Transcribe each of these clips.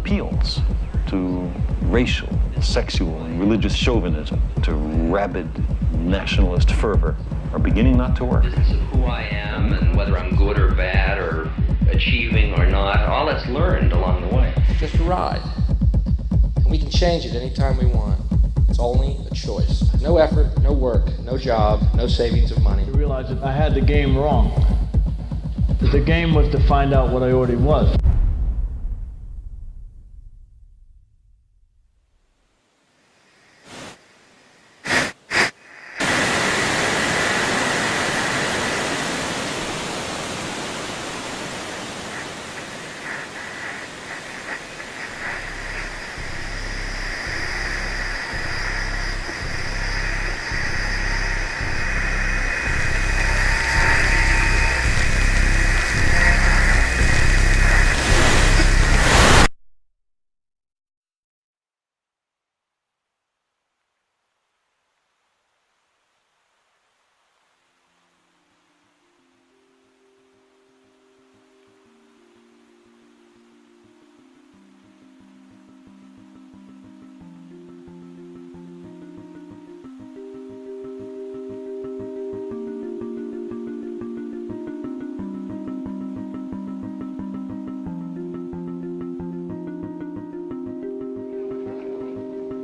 appeals to racial, sexual, and religious chauvinism, to rabid nationalist fervor, are beginning not to work. Business of who I am and whether I'm good or bad or achieving or not, all that's learned along the way. Just a ride. And we can change it anytime we want. It's only a choice. No effort, no work, no job, no savings of money. I realized that I had the game wrong. That the game was to find out what I already was.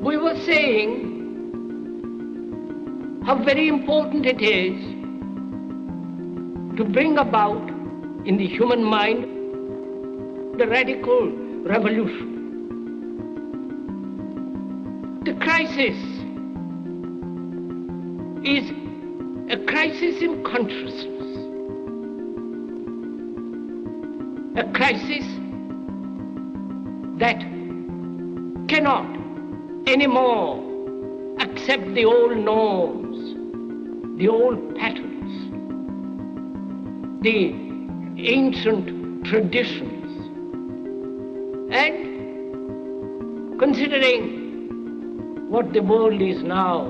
We were saying how very important it is to bring about in the human mind the radical revolution. The crisis is a crisis in consciousness, a crisis that cannot anymore accept the old norms, the old patterns, the ancient traditions. And considering what the world is now,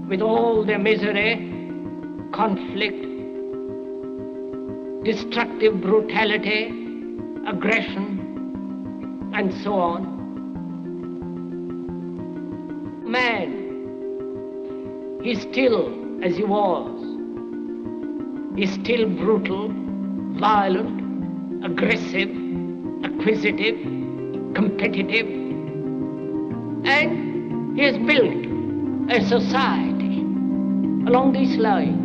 with all their misery, conflict, destructive brutality, aggression, and so on, man is still as he was. He's still brutal, violent, aggressive, acquisitive, competitive, and he has built a society along these lines.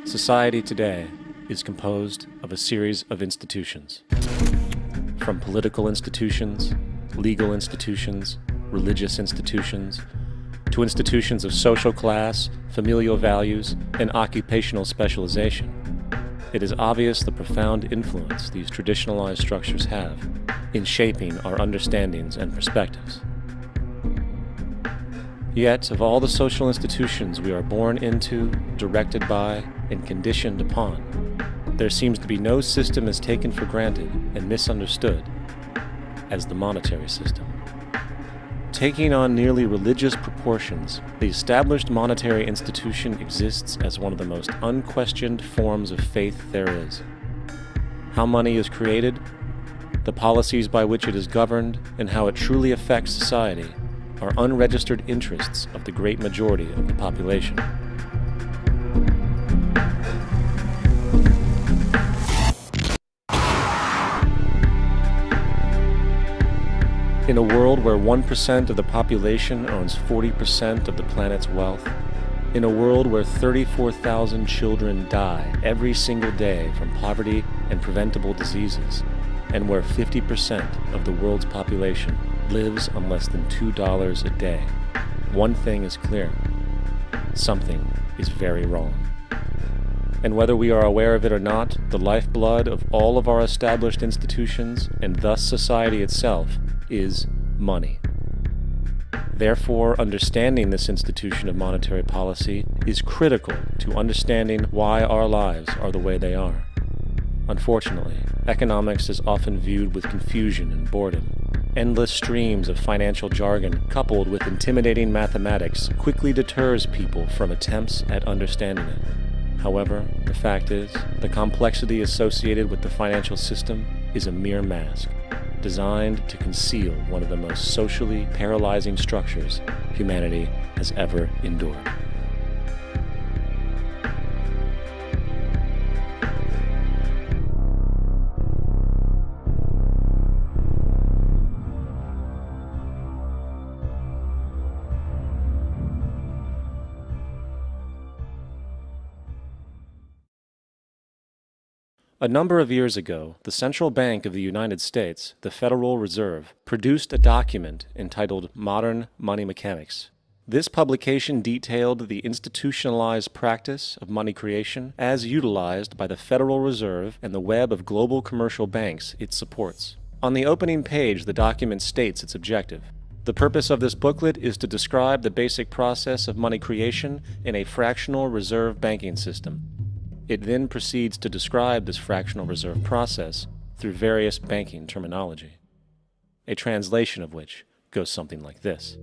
Society today is composed of a series of institutions. From political institutions, legal institutions, religious institutions, to institutions of social class, familial values, and occupational specialization. It is obvious the profound influence these traditionalized structures have in shaping our understandings and perspectives. Yet, of all the social institutions we are born into, directed by, and conditioned upon, there seems to be no system as taken for granted and misunderstood as the monetary system. Taking on nearly religious proportions, the established monetary institution exists as one of the most unquestioned forms of faith there is. How money is created, the policies by which it is governed, and how it truly affects society are unregistered interests of the great majority of the population. In a world where 1% of the population owns 40% of the planet's wealth, in a world where 34,000 children die every single day from poverty and preventable diseases, and where 50% of the world's population lives on less than $2 a day, one thing is clear: something is very wrong. And whether we are aware of it or not, the lifeblood of all of our established institutions, and thus society itself, is money. Therefore, understanding this institution of monetary policy is critical to understanding why our lives are the way they are. Unfortunately, economics is often viewed with confusion and boredom. Endless streams of financial jargon coupled with intimidating mathematics quickly deters people from attempts at understanding it. However, the fact is, the complexity associated with the financial system is a mere mask, designed to conceal one of the most socially paralyzing structures humanity has ever endured. A number of years ago, the Central Bank of the United States, the Federal Reserve, produced a document entitled Modern Money Mechanics. This publication detailed the institutionalized practice of money creation as utilized by the Federal Reserve and the web of global commercial banks it supports. On the opening page, the document states its objective. The purpose of this booklet is to describe the basic process of money creation in a fractional reserve banking system. It then proceeds to describe this fractional reserve process through various banking terminology, a translation of which goes something like this.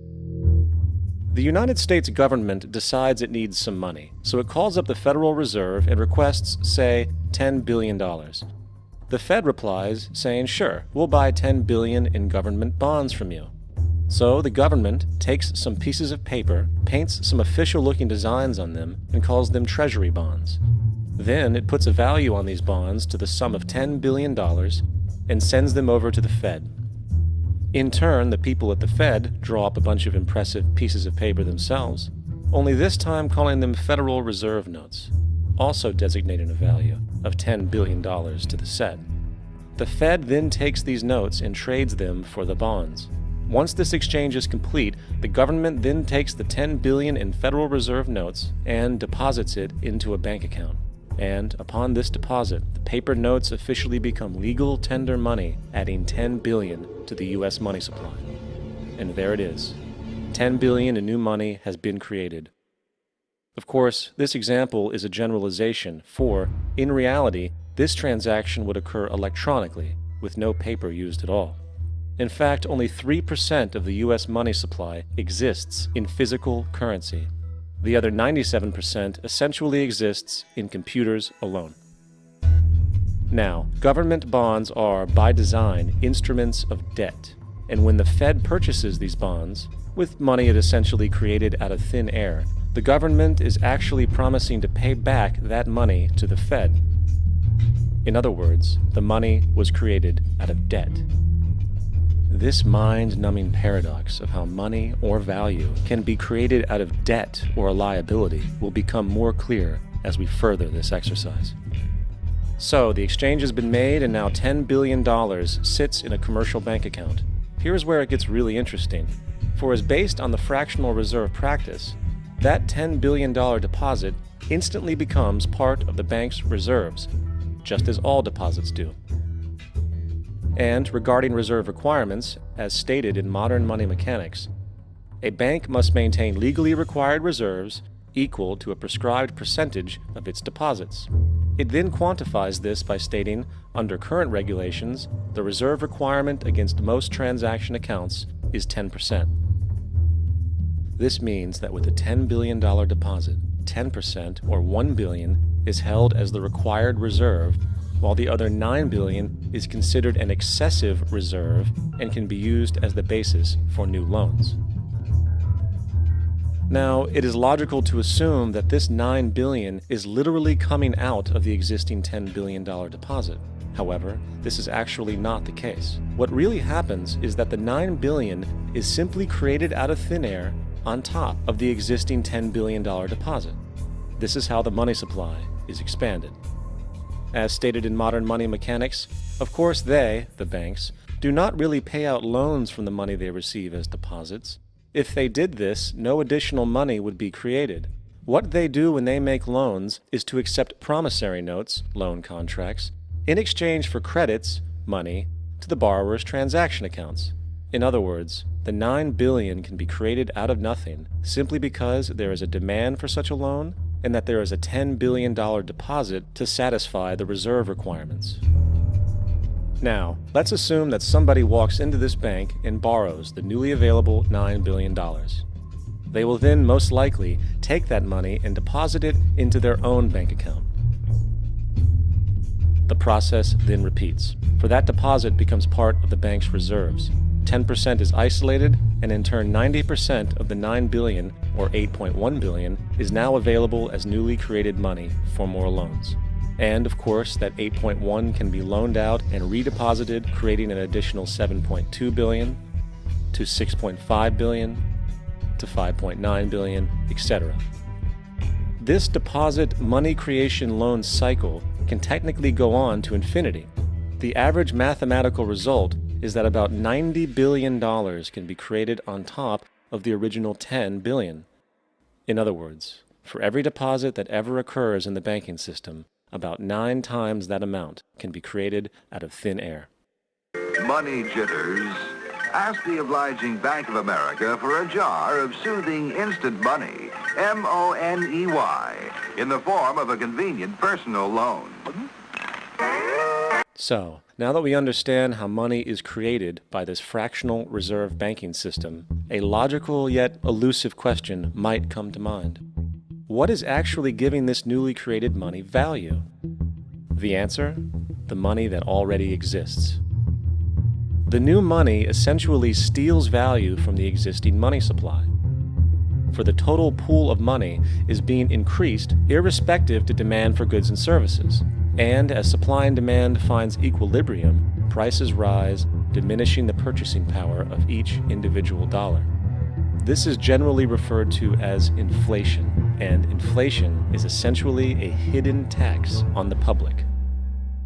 The United States government decides it needs some money, so it calls up the Federal Reserve and requests, say, $10 billion. The Fed replies, saying, sure, we'll buy $10 billion in government bonds from you. So the government takes some pieces of paper, paints some official-looking designs on them, and calls them treasury bonds. Then it puts a value on these bonds to the sum of $10 billion and sends them over to the Fed. In turn, the people at the Fed draw up a bunch of impressive pieces of paper themselves, only this time calling them Federal Reserve notes, also designating a value of $10 billion to the Fed. The Fed then takes these notes and trades them for the bonds. Once this exchange is complete, the government then takes the $10 billion in Federal Reserve notes and deposits it into a bank account. And upon this deposit, the paper notes officially become legal tender money, adding $10 billion to the U.S. money supply. And there it is. $10 billion in new money has been created. Of course, this example is a generalization, for, in reality, this transaction would occur electronically, with no paper used at all. In fact, only 3% of the U.S. money supply exists in physical currency. The other 97% essentially exists in computers alone. Now, government bonds are, by design, instruments of debt, and when the Fed purchases these bonds, with money it essentially created out of thin air, the government is actually promising to pay back that money to the Fed. In other words, the money was created out of debt. This mind-numbing paradox of how money or value can be created out of debt or a liability will become more clear as we further this exercise. So, the exchange has been made and now $10 billion sits in a commercial bank account. Here's where it gets really interesting. For as based on the fractional reserve practice, that $10 billion deposit instantly becomes part of the bank's reserves, just as all deposits do. And regarding reserve requirements, as stated in modern money mechanics, a bank must maintain legally required reserves equal to a prescribed percentage of its deposits. It then quantifies this by stating, under current regulations, the reserve requirement against most transaction accounts is 10%. This means that with a $10 billion deposit, 10% or $1 billion is held as the required reserve, while the other $9 billion is considered an excessive reserve and can be used as the basis for new loans. Now, it is logical to assume that this $9 billion is literally coming out of the existing $10 billion deposit. However, this is actually not the case. What really happens is that the $9 billion is simply created out of thin air on top of the existing $10 billion deposit. This is how the money supply is expanded. As stated in modern money mechanics, of course they, the banks, do not really pay out loans from the money they receive as deposits. If they did this, no additional money would be created. What they do when they make loans is to accept promissory notes, loan contracts, in exchange for credits, money, to the borrower's transaction accounts. In other words, the $9 billion can be created out of nothing simply because there is a demand for such a loan and that there is a $10 billion deposit to satisfy the reserve requirements. Now, let's assume that somebody walks into this bank and borrows the newly available $9 billion. They will then most likely take that money and deposit it into their own bank account. The process then repeats, for that deposit becomes part of the bank's reserves. 10% is isolated, and in turn 90% of the $9 billion, or $8.1 billion, is now available as newly created money for more loans. And of course, that 8.1 can be loaned out and redeposited, creating an additional 7.2 billion, to 6.5 billion, to 5.9 billion, etc. This deposit money creation loan cycle can technically go on to infinity. The average mathematical result is that about $90 billion can be created on top of the original $10 billion. In other words, for every deposit that ever occurs in the banking system, about 9 times that amount can be created out of thin air. Money jitters. Ask the obliging Bank of America for a jar of soothing instant money, M-O-N-E-Y, in the form of a convenient personal loan. So, now that we understand how money is created by this fractional reserve banking system, a logical yet elusive question might come to mind. What is actually giving this newly created money value? The answer? The money that already exists. The new money essentially steals value from the existing money supply. For the total pool of money is being increased irrespective to demand for goods and services. And as supply and demand finds equilibrium, prices rise, diminishing the purchasing power of each individual dollar. This is generally referred to as inflation, and inflation is essentially a hidden tax on the public.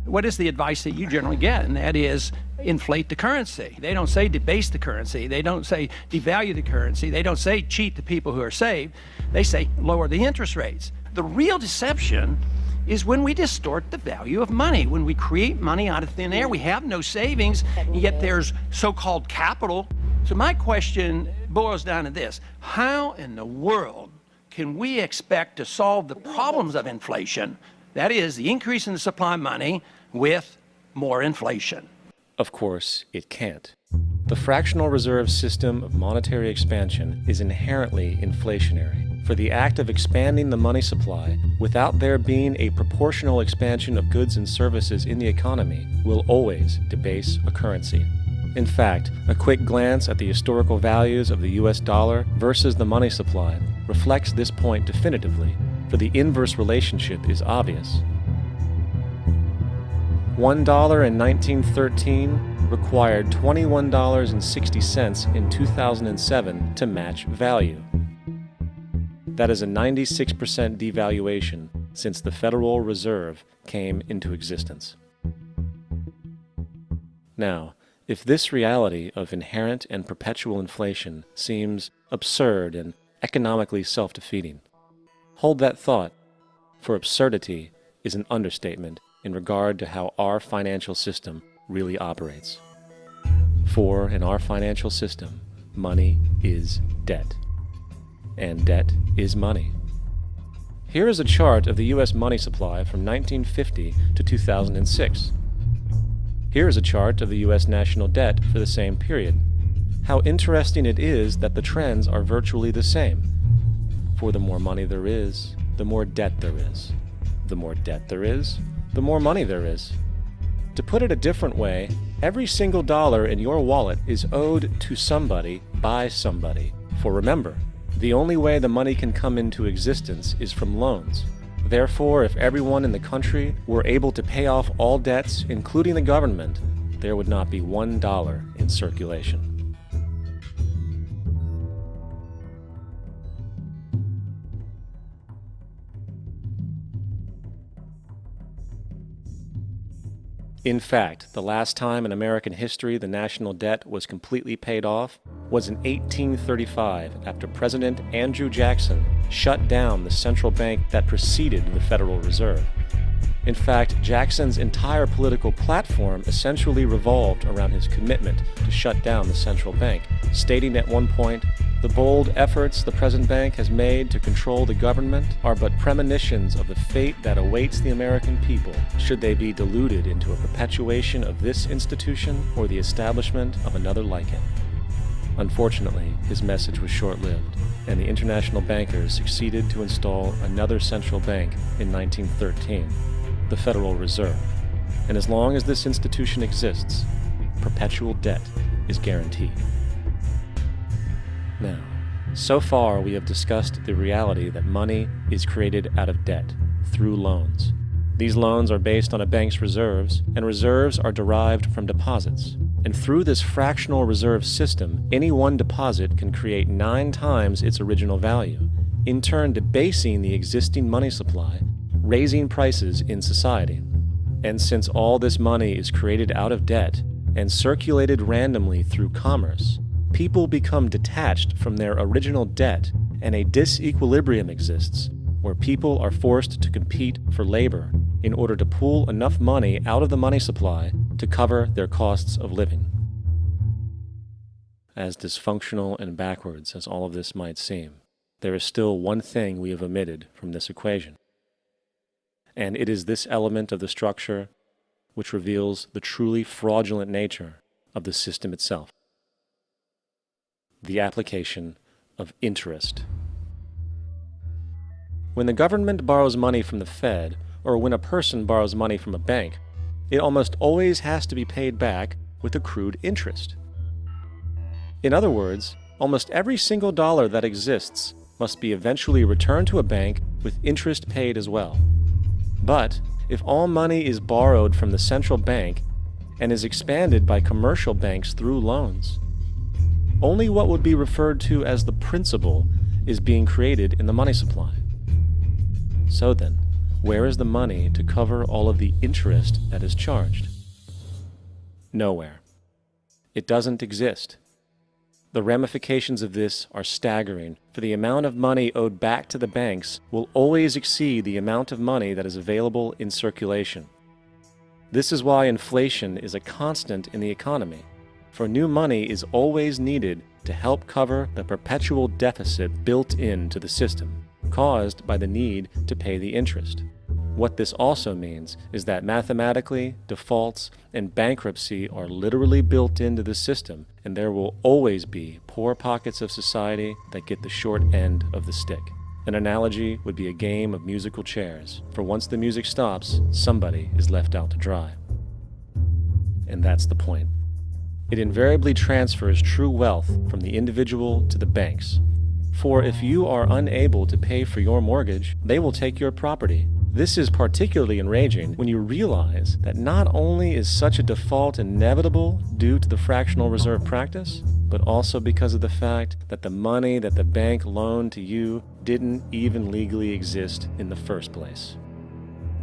What is the advice that you generally get? And that is inflate the currency. They don't say debase the currency. They don't say devalue the currency. They don't say cheat the people who are saved. They say lower the interest rates. The real deception is when we distort the value of money. When we create money out of thin air, we have no savings, yet there's so-called capital. So my question boils down to this: how in the world can we expect to solve the problems of inflation, that is, the increase in the supply of money, with more inflation? Of course, it can't. The fractional reserve system of monetary expansion is inherently inflationary. For the act of expanding the money supply without there being a proportional expansion of goods and services in the economy will always debase a currency. In fact, a quick glance at the historical values of the US dollar versus the money supply reflects this point definitively, for the inverse relationship is obvious. $1 in 1913 required $21.60 in 2007 to match value. That is a 96% devaluation since the Federal Reserve came into existence. Now, if this reality of inherent and perpetual inflation seems absurd and economically self-defeating, hold that thought, for absurdity is an understatement in regard to how our financial system really operates. For in our financial system, money is debt, and debt is money. Here is a chart of the U.S. money supply from 1950 to 2006. Here is a chart of the U.S. national debt for the same period. How interesting it is that the trends are virtually the same. For the more money there is, the more debt there is. The more debt there is, the more money there is. To put it a different way, every single dollar in your wallet is owed to somebody by somebody. For remember, the only way the money can come into existence is from loans. Therefore, if everyone in the country were able to pay off all debts, including the government, there would not be $1 in circulation. In fact, the last time in American history the national debt was completely paid off was in 1835 after President Andrew Jackson shut down the central bank that preceded the Federal Reserve. In fact, Jackson's entire political platform essentially revolved around his commitment to shut down the central bank, stating at one point, "The bold efforts the present bank has made to control the government are but premonitions of the fate that awaits the American people, should they be deluded into a perpetuation of this institution or the establishment of another like it." Unfortunately, his message was short-lived, and the international bankers succeeded to install another central bank in 1913, the Federal Reserve. And as long as this institution exists, perpetual debt is guaranteed. Now, so far we have discussed the reality that money is created out of debt, through loans. These loans are based on a bank's reserves, and reserves are derived from deposits. And through this fractional reserve system, any one deposit can create 9 times its original value, in turn debasing the existing money supply, raising prices in society. And since all this money is created out of debt and circulated randomly through commerce, people become detached from their original debt, and a disequilibrium exists where people are forced to compete for labor in order to pool enough money out of the money supply to cover their costs of living. As dysfunctional and backwards as all of this might seem, there is still one thing we have omitted from this equation. And it is this element of the structure which reveals the truly fraudulent nature of the system itself: the application of interest. When the government borrows money from the Fed, or when a person borrows money from a bank, it almost always has to be paid back with accrued interest. In other words, almost every single dollar that exists must be eventually returned to a bank with interest paid as well. But if all money is borrowed from the central bank and is expanded by commercial banks through loans, only what would be referred to as the principal is being created in the money supply. So then, where is the money to cover all of the interest that is charged? Nowhere. It doesn't exist. The ramifications of this are staggering, for the amount of money owed back to the banks will always exceed the amount of money that is available in circulation. This is why inflation is a constant in the economy, for new money is always needed to help cover the perpetual deficit built into the system, caused by the need to pay the interest. What this also means is that mathematically, defaults and bankruptcy are literally built into the system, and there will always be poor pockets of society that get the short end of the stick. An analogy would be a game of musical chairs, for once the music stops, somebody is left out to dry. And that's the point. It invariably transfers true wealth from the individual to the banks. For if you are unable to pay for your mortgage, they will take your property. This is particularly enraging when you realize that not only is such a default inevitable due to the fractional reserve practice, but also because of the fact that the money that the bank loaned to you didn't even legally exist in the first place.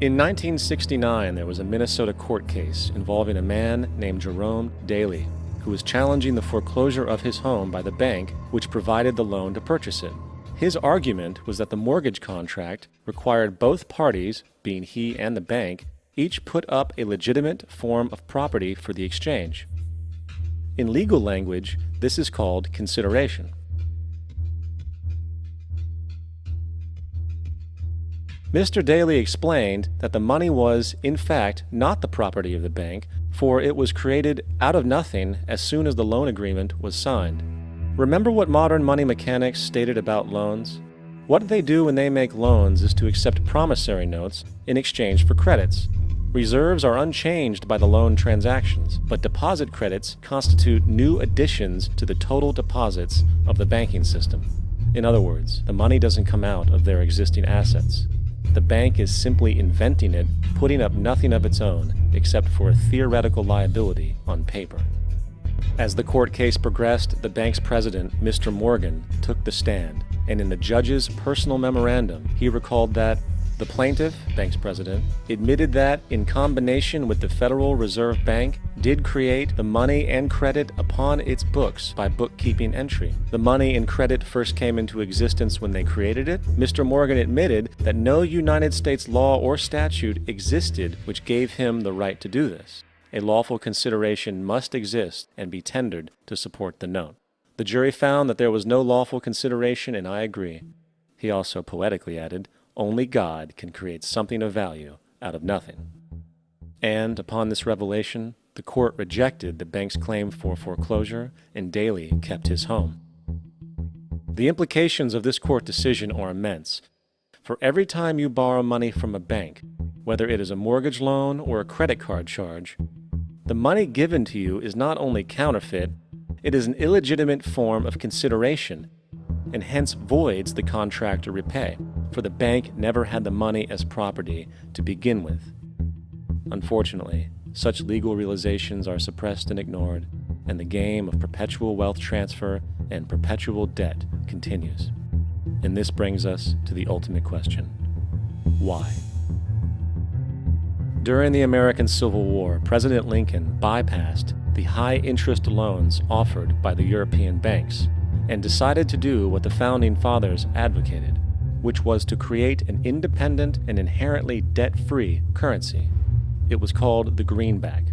In 1969, there was a Minnesota court case involving a man named Jerome Daly, who was challenging the foreclosure of his home by the bank which provided the loan to purchase it. His argument was that the mortgage contract required both parties, being he and the bank, each put up a legitimate form of property for the exchange. In legal language, this is called consideration. Mr. Daly explained that the money was, in fact, not the property of the bank, for it was created out of nothing as soon as the loan agreement was signed. Remember what modern money mechanics stated about loans? What they do when they make loans is to accept promissory notes in exchange for credits. Reserves are unchanged by the loan transactions, but deposit credits constitute new additions to the total deposits of the banking system. In other words, the money doesn't come out of their existing assets. The bank is simply inventing it, putting up nothing of its own except for a theoretical liability on paper. As the court case progressed, the bank's president, Mr. Morgan, took the stand, and in the judge's personal memorandum, he recalled that the plaintiff, bank's president, admitted that, in combination with the Federal Reserve Bank, did create the money and credit upon its books by bookkeeping entry. The money and credit first came into existence when they created it. Mr. Morgan admitted that no United States law or statute existed which gave him the right to do this. A lawful consideration must exist and be tendered to support the note. The jury found that there was no lawful consideration, and I agree. He also poetically added, only God can create something of value out of nothing. And upon this revelation, the court rejected the bank's claim for foreclosure, and Daly kept his home. The implications of this court decision are immense. For every time you borrow money from a bank, whether it is a mortgage loan or a credit card charge, the money given to you is not only counterfeit, it is an illegitimate form of consideration, and hence voids the contract to repay, for the bank never had the money as property to begin with. Unfortunately, such legal realizations are suppressed and ignored, and the game of perpetual wealth transfer and perpetual debt continues. And this brings us to the ultimate question: why? During the American Civil War, President Lincoln bypassed the high-interest loans offered by the European banks and decided to do what the Founding Fathers advocated, which was to create an independent and inherently debt-free currency. It was called the greenback.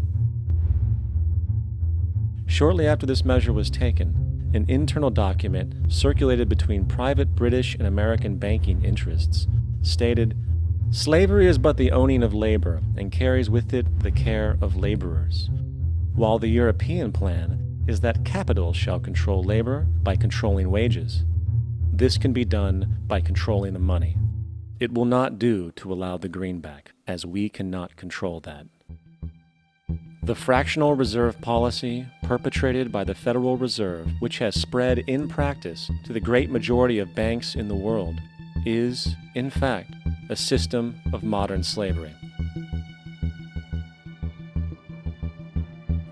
Shortly after this measure was taken, an internal document circulated between private British and American banking interests stated, "Slavery is but the owning of labor and carries with it the care of laborers, while the European plan is that capital shall control labor by controlling wages. This can be done by controlling the money. It will not do to allow the greenback, as we cannot control that." The fractional reserve policy perpetrated by the Federal Reserve, which has spread in practice to the great majority of banks in the world, is, in fact, a system of modern slavery.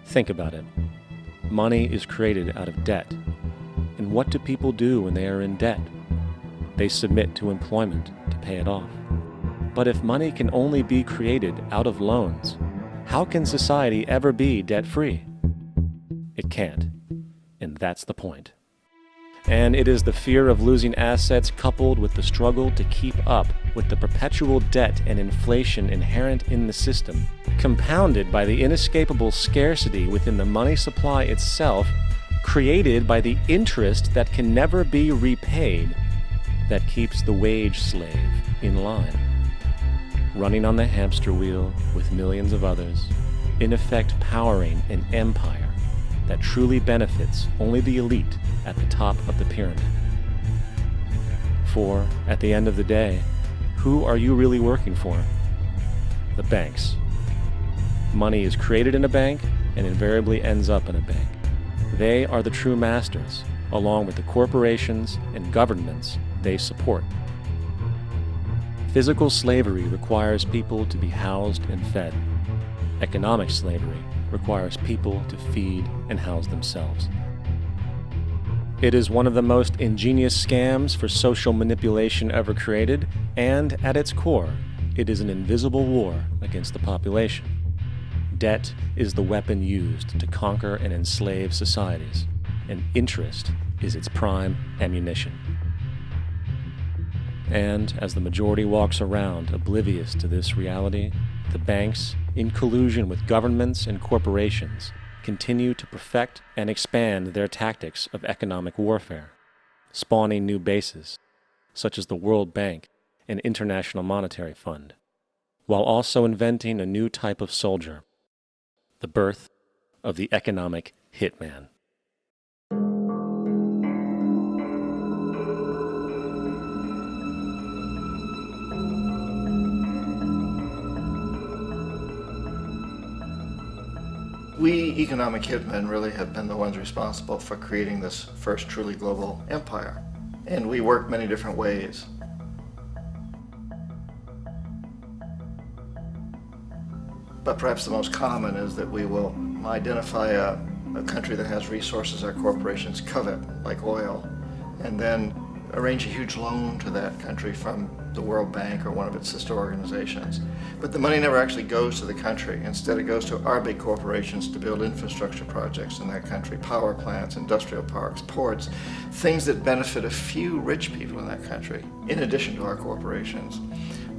Think about it. Money is created out of debt. And what do people do when they are in debt? They submit to employment to pay it off. But if money can only be created out of loans, how can society ever be debt-free? It can't. And that's the point. And it is the fear of losing assets coupled with the struggle to keep up with the perpetual debt and inflation inherent in the system, compounded by the inescapable scarcity within the money supply itself, created by the interest that can never be repaid, that keeps the wage slave in line, running on the hamster wheel with millions of others, in effect powering an empire that truly benefits only the elite at the top of the pyramid. For, at the end of the day, who are you really working for? The banks. Money is created in a bank and invariably ends up in a bank. They are the true masters, along with the corporations and governments they support. Physical slavery requires people to be housed and fed. Economic slavery requires people to feed and house themselves. It is one of the most ingenious scams for social manipulation ever created, and at its core, it is an invisible war against the population. Debt is the weapon used to conquer and enslave societies, and interest is its prime ammunition. And as the majority walks around oblivious to this reality, the banks, in collusion with governments and corporations, continue to perfect and expand their tactics of economic warfare, spawning new bases, such as the World Bank and International Monetary Fund, while also inventing a new type of soldier, the birth of the economic hitman. We economic hitmen really have been the ones responsible for creating this first truly global empire. And we work many different ways. But perhaps the most common is that we will identify a country that has resources our corporations covet, like oil, and then arrange a huge loan to that country from the World Bank or one of its sister organizations. But the money never actually goes to the country. Instead, it goes to our big corporations to build infrastructure projects in that country, power plants, industrial parks, ports, things that benefit a few rich people in that country, in addition to our corporations,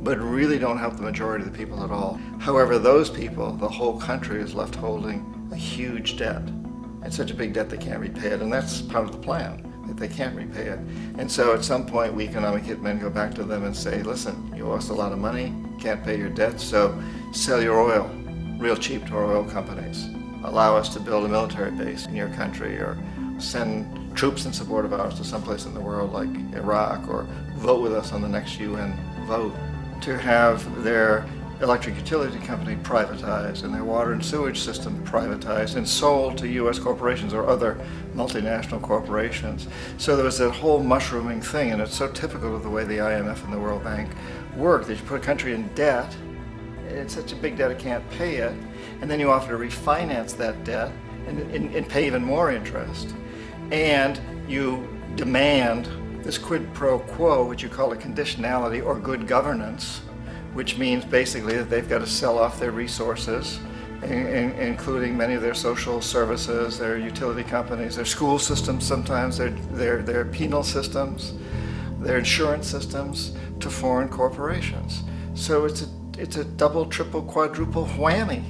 but really don't help the majority of the people at all. However, those people, the whole country is left holding a huge debt. It's such a big debt they can't repay it, and that's part of the plan, that they can't repay it. And so at some point, we economic hitmen go back to them and say, listen, you owe us a lot of money, can't pay your debt, so sell your oil real cheap to our oil companies. Allow us to build a military base in your country, or send troops in support of ours to someplace in the world like Iraq, or vote with us on the next UN vote. To have their electric utility company privatized and their water and sewage system privatized and sold to U.S. corporations or other multinational corporations. So there was that whole mushrooming thing, and it's so typical of the way the IMF and the World Bank work, that you put a country in debt, it's such a big debt it can't pay it, and then you offer to refinance that debt and pay even more interest. And you demand this quid pro quo, which you call a conditionality or good governance, which means basically that they've got to sell off their resources, including many of their social services, their utility companies, their school systems sometimes, their penal systems, their insurance systems, to foreign corporations. So it's a double, triple, quadruple whammy.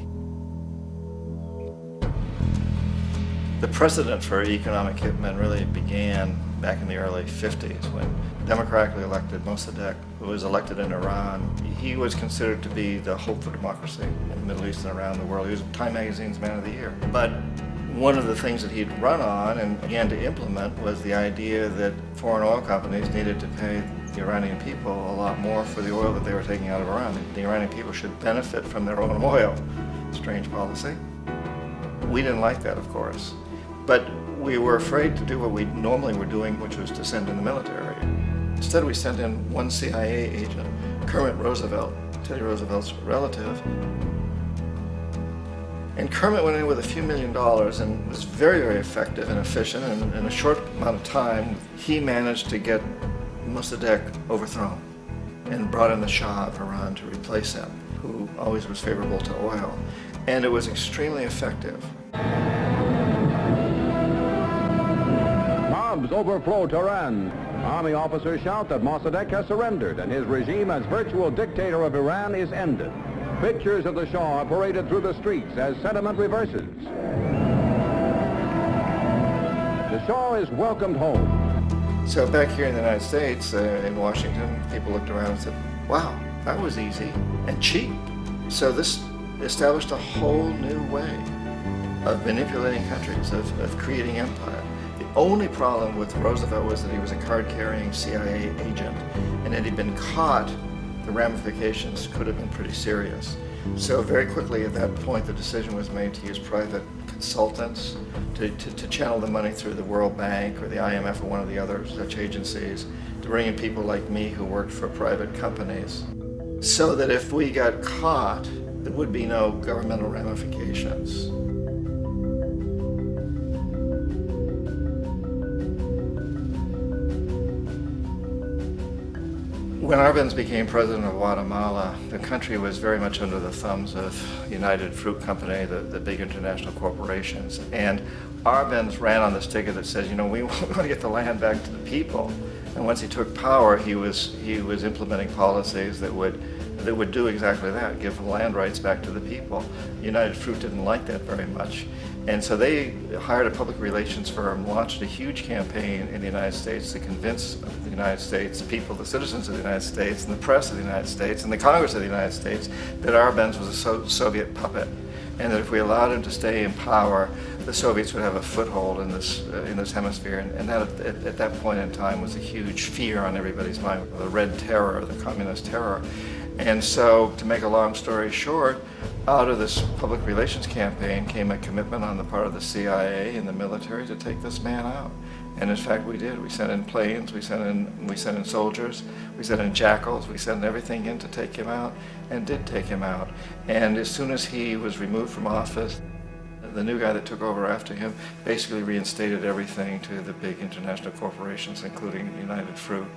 The precedent for economic hitmen really began back in the early 50s when democratically elected Mossadegh, who was elected in Iran, he was considered to be the hope for democracy in the Middle East and around the world. He was Time Magazine's Man of the Year. But one of the things that he'd run on and began to implement was the idea that foreign oil companies needed to pay the Iranian people a lot more for the oil that they were taking out of Iran. The Iranian people should benefit from their own oil. Strange policy. We didn't like that, of course. But we were afraid to do what we normally were doing, which was to send in the military. Instead, we sent in one CIA agent, Kermit Roosevelt, Teddy Roosevelt's relative. And Kermit went in with a few $1 million and was very, very effective and efficient. And in a short amount of time, he managed to get Mossadegh overthrown and brought in the Shah of Iran to replace him, who always was favorable to oil. And it was extremely effective. Mobs overflow Tehran. Army officers shout that Mossadegh has surrendered and his regime as virtual dictator of Iran is ended. Pictures of the Shah are paraded through the streets as sentiment reverses. The Shah is welcomed home. So back here in the United States, in Washington, people looked around and said, wow, that was easy and cheap. So this established a whole new way of manipulating countries, of creating empire. The only problem with Roosevelt was that he was a card-carrying CIA agent, and had he been caught, the ramifications could have been pretty serious. So very quickly at that point, the decision was made to use private consultants to channel the money through the World Bank or the IMF or one of the other such agencies, to bring in people like me who worked for private companies, so that if we got caught, there would be no governmental ramifications. When Arbenz became president of Guatemala, the country was very much under the thumbs of United Fruit Company, the big international corporations. And Arbenz ran on this ticket that says, you know, we want to get the land back to the people. And once he took power, he was implementing policies that would do exactly that, give land rights back to the people. United Fruit didn't like that very much. And so they hired a public relations firm, launched a huge campaign in the United States to convince the United States people, the citizens of the United States, and the press of the United States, and the Congress of the United States, that Arbenz was a Soviet puppet, and that if we allowed him to stay in power, the Soviets would have a foothold in this hemisphere. And that at that point in time was a huge fear on everybody's mind, the Red Terror, the communist terror. And so, to make a long story short, out of this public relations campaign came a commitment on the part of the CIA and the military to take this man out. And in fact, we did. We sent in planes, we sent in soldiers, we sent in jackals, we sent everything in to take him out, and did take him out. And as soon as he was removed from office, the new guy that took over after him basically reinstated everything to the big international corporations, including United Fruit.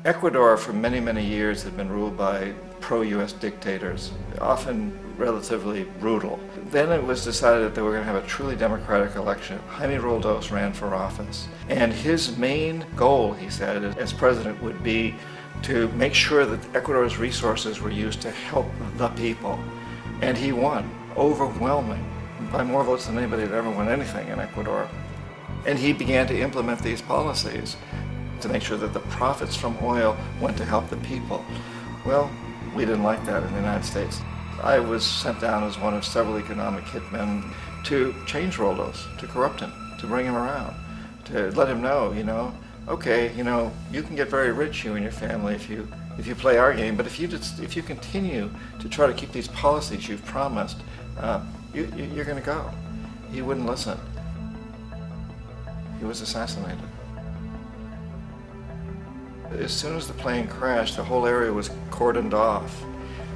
Ecuador for many, many years had been ruled by pro-US dictators, often relatively brutal. Then it was decided that they were going to have a truly democratic election. Jaime Roldos ran for office, and his main goal, he said, as president would be to make sure that Ecuador's resources were used to help the people. And he won, overwhelming, by more votes than anybody had ever won anything in Ecuador. And he began to implement these policies to make sure that the profits from oil went to help the people. Well, we didn't like that in the United States. I was sent down as one of several economic hitmen to change Roldos, to corrupt him, to bring him around, to let him know, okay, you can get very rich, you and your family, if you play our game, but if you continue to try to keep these policies you've promised, you're going to go. He wouldn't listen. He was assassinated. As soon as the plane crashed, the whole area was cordoned off.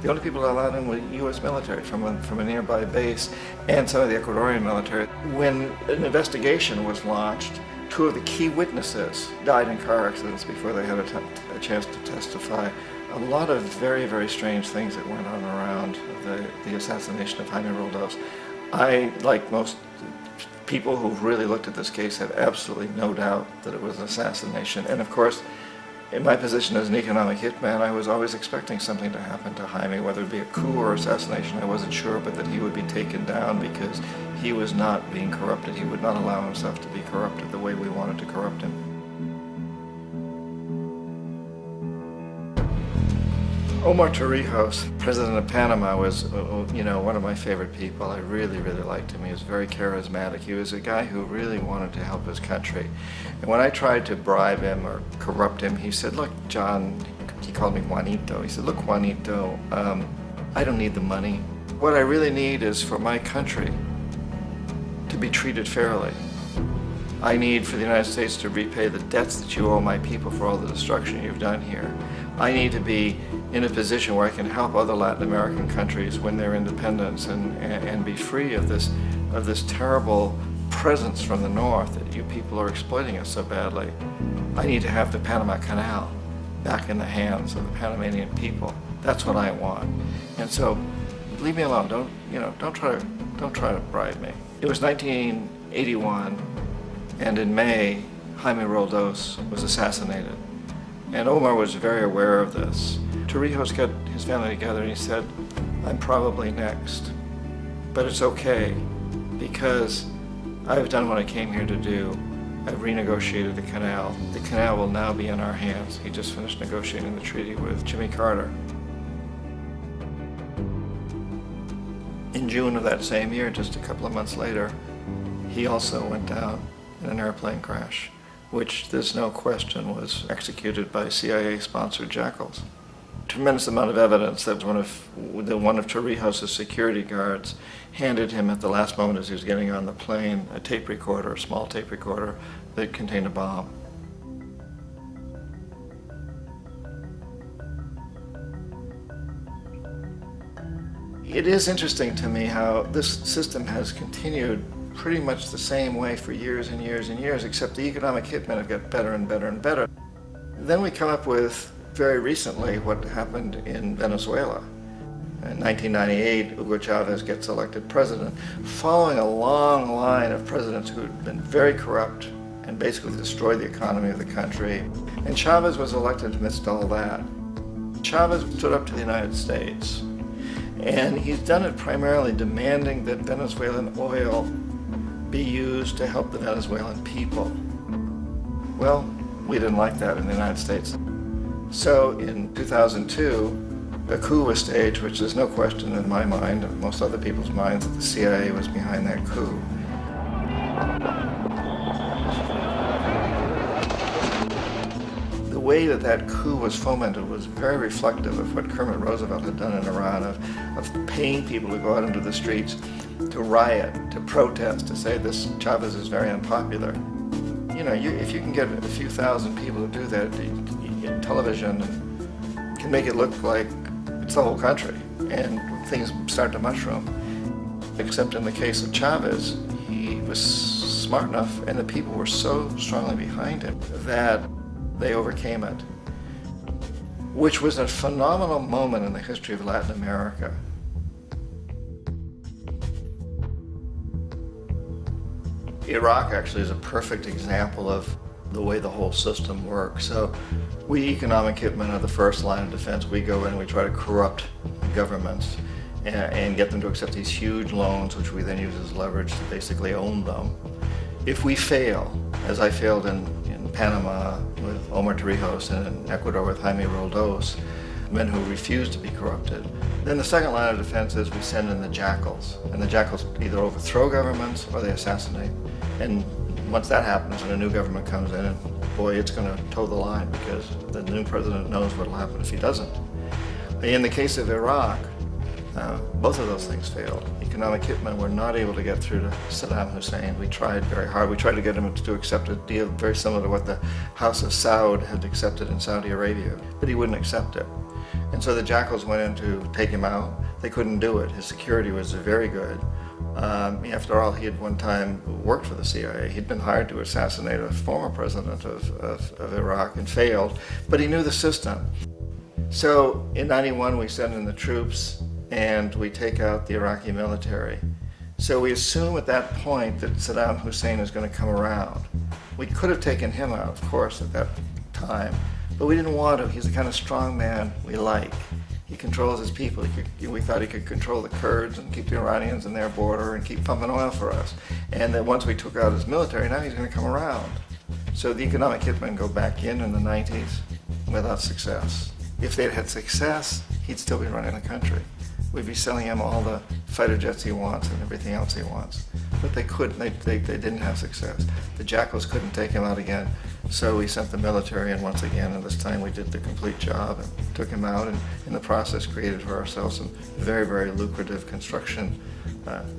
The only people allowed in were U.S. military from a nearby base and some of the Ecuadorian military. When an investigation was launched, 2 of the key witnesses died in car accidents before they had a chance to testify. A lot of very, very strange things that went on around the assassination of Jaime Roldos. I, like most people who've really looked at this case, have absolutely no doubt that it was an assassination. And of course, in my position as an economic hitman, I was always expecting something to happen to Jaime, whether it be a coup or assassination, I wasn't sure, but that he would be taken down because he was not being corrupted. He would not allow himself to be corrupted the way we wanted to corrupt him. Omar Torrijos, president of Panama, was, one of my favorite people. I really, really liked him. He was very charismatic. He was a guy who really wanted to help his country. And when I tried to bribe him or corrupt him, he said, look, John, he called me Juanito. He said, look, Juanito, I don't need the money. What I really need is for my country to be treated fairly. I need for the United States to repay the debts that you owe my people for all the destruction you've done here. I need to be in a position where I can help other Latin American countries win their independence and be free of this terrible presence from the north that you people are exploiting us so badly. I need to have the Panama Canal back in the hands of the Panamanian people. That's what I want. And so, leave me alone. Don't try to bribe me. It was 1981, and in May, Jaime Roldos was assassinated. And Omar was very aware of this. Torrijos got his family together and he said, I'm probably next, but it's okay because I've done what I came here to do. I've renegotiated the canal. The canal will now be in our hands. He just finished negotiating the treaty with Jimmy Carter. In June of that same year, just a couple of months later, he also went down in an airplane crash, which there's no question was executed by CIA-sponsored jackals. Tremendous amount of evidence that one of Torrijos' security guards handed him at the last moment as he was getting on the plane a tape recorder, a small tape recorder that contained a bomb. It is interesting to me how this system has continued pretty much the same way for years and years and years, except the economic hitmen have got better and better and better. Then we come up with, very recently, what happened in Venezuela. In 1998, Hugo Chavez gets elected president, following a long line of presidents who had been very corrupt and basically destroyed the economy of the country. And Chavez was elected amidst all that. Chavez stood up to the United States, and he's done it primarily demanding that Venezuelan oil be used to help the Venezuelan people. Well, we didn't like that in the United States. So in 2002, a coup was staged, which there's no question in my mind, and most other people's minds, that the CIA was behind that coup. The way that coup was fomented was very reflective of what Kermit Roosevelt had done in Iran, of paying people to go out into the streets to riot, to protest, to say this Chavez is very unpopular. You know, if you can get a few thousand people to do that, television can make it look like it's the whole country, and things start to mushroom. Except in the case of Chavez, he was smart enough, and the people were so strongly behind him that they overcame it, which was a phenomenal moment in the history of Latin America. Iraq actually is a perfect example of the way the whole system works. So we economic hitmen are the first line of defense. We go in and we try to corrupt governments and get them to accept these huge loans, which we then use as leverage to basically own them. If we fail, as I failed in Panama with Omar Torrijos and in Ecuador with Jaime Roldos, men who refuse to be corrupted, then the second line of defense is we send in the jackals. And the jackals either overthrow governments or they assassinate. And once that happens and a new government comes in, and boy, it's going to toe the line because the new president knows what will happen if he doesn't. In the case of Iraq, both of those things failed. Economic hitmen were not able to get through to Saddam Hussein. We tried very hard. We tried to get him to accept a deal very similar to what the House of Saud had accepted in Saudi Arabia, but he wouldn't accept it. And so the jackals went in to take him out. They couldn't do it. His security was very good. After all, he had one time worked for the CIA. He'd been hired to assassinate a former president of Iraq and failed, but he knew the system. So in '91, we send in the troops and we take out the Iraqi military. So we assume at that point that Saddam Hussein is going to come around. We could have taken him out, of course, at that time, but we didn't want him. He's the kind of strong man we like. He controls his people. We thought he could control the Kurds and keep the Iranians in their border and keep pumping oil for us. And that once we took out his military, now he's going to come around. So the economic hitmen go back in the 90s without success. If they'd had success, he'd still be running the country. We'd be selling him all the fighter jets he wants and everything else he wants. But they couldn't, they didn't have success. The jackals couldn't take him out again, so we sent the military in once again, and this time we did the complete job and took him out, and in the process created for ourselves some very, very lucrative construction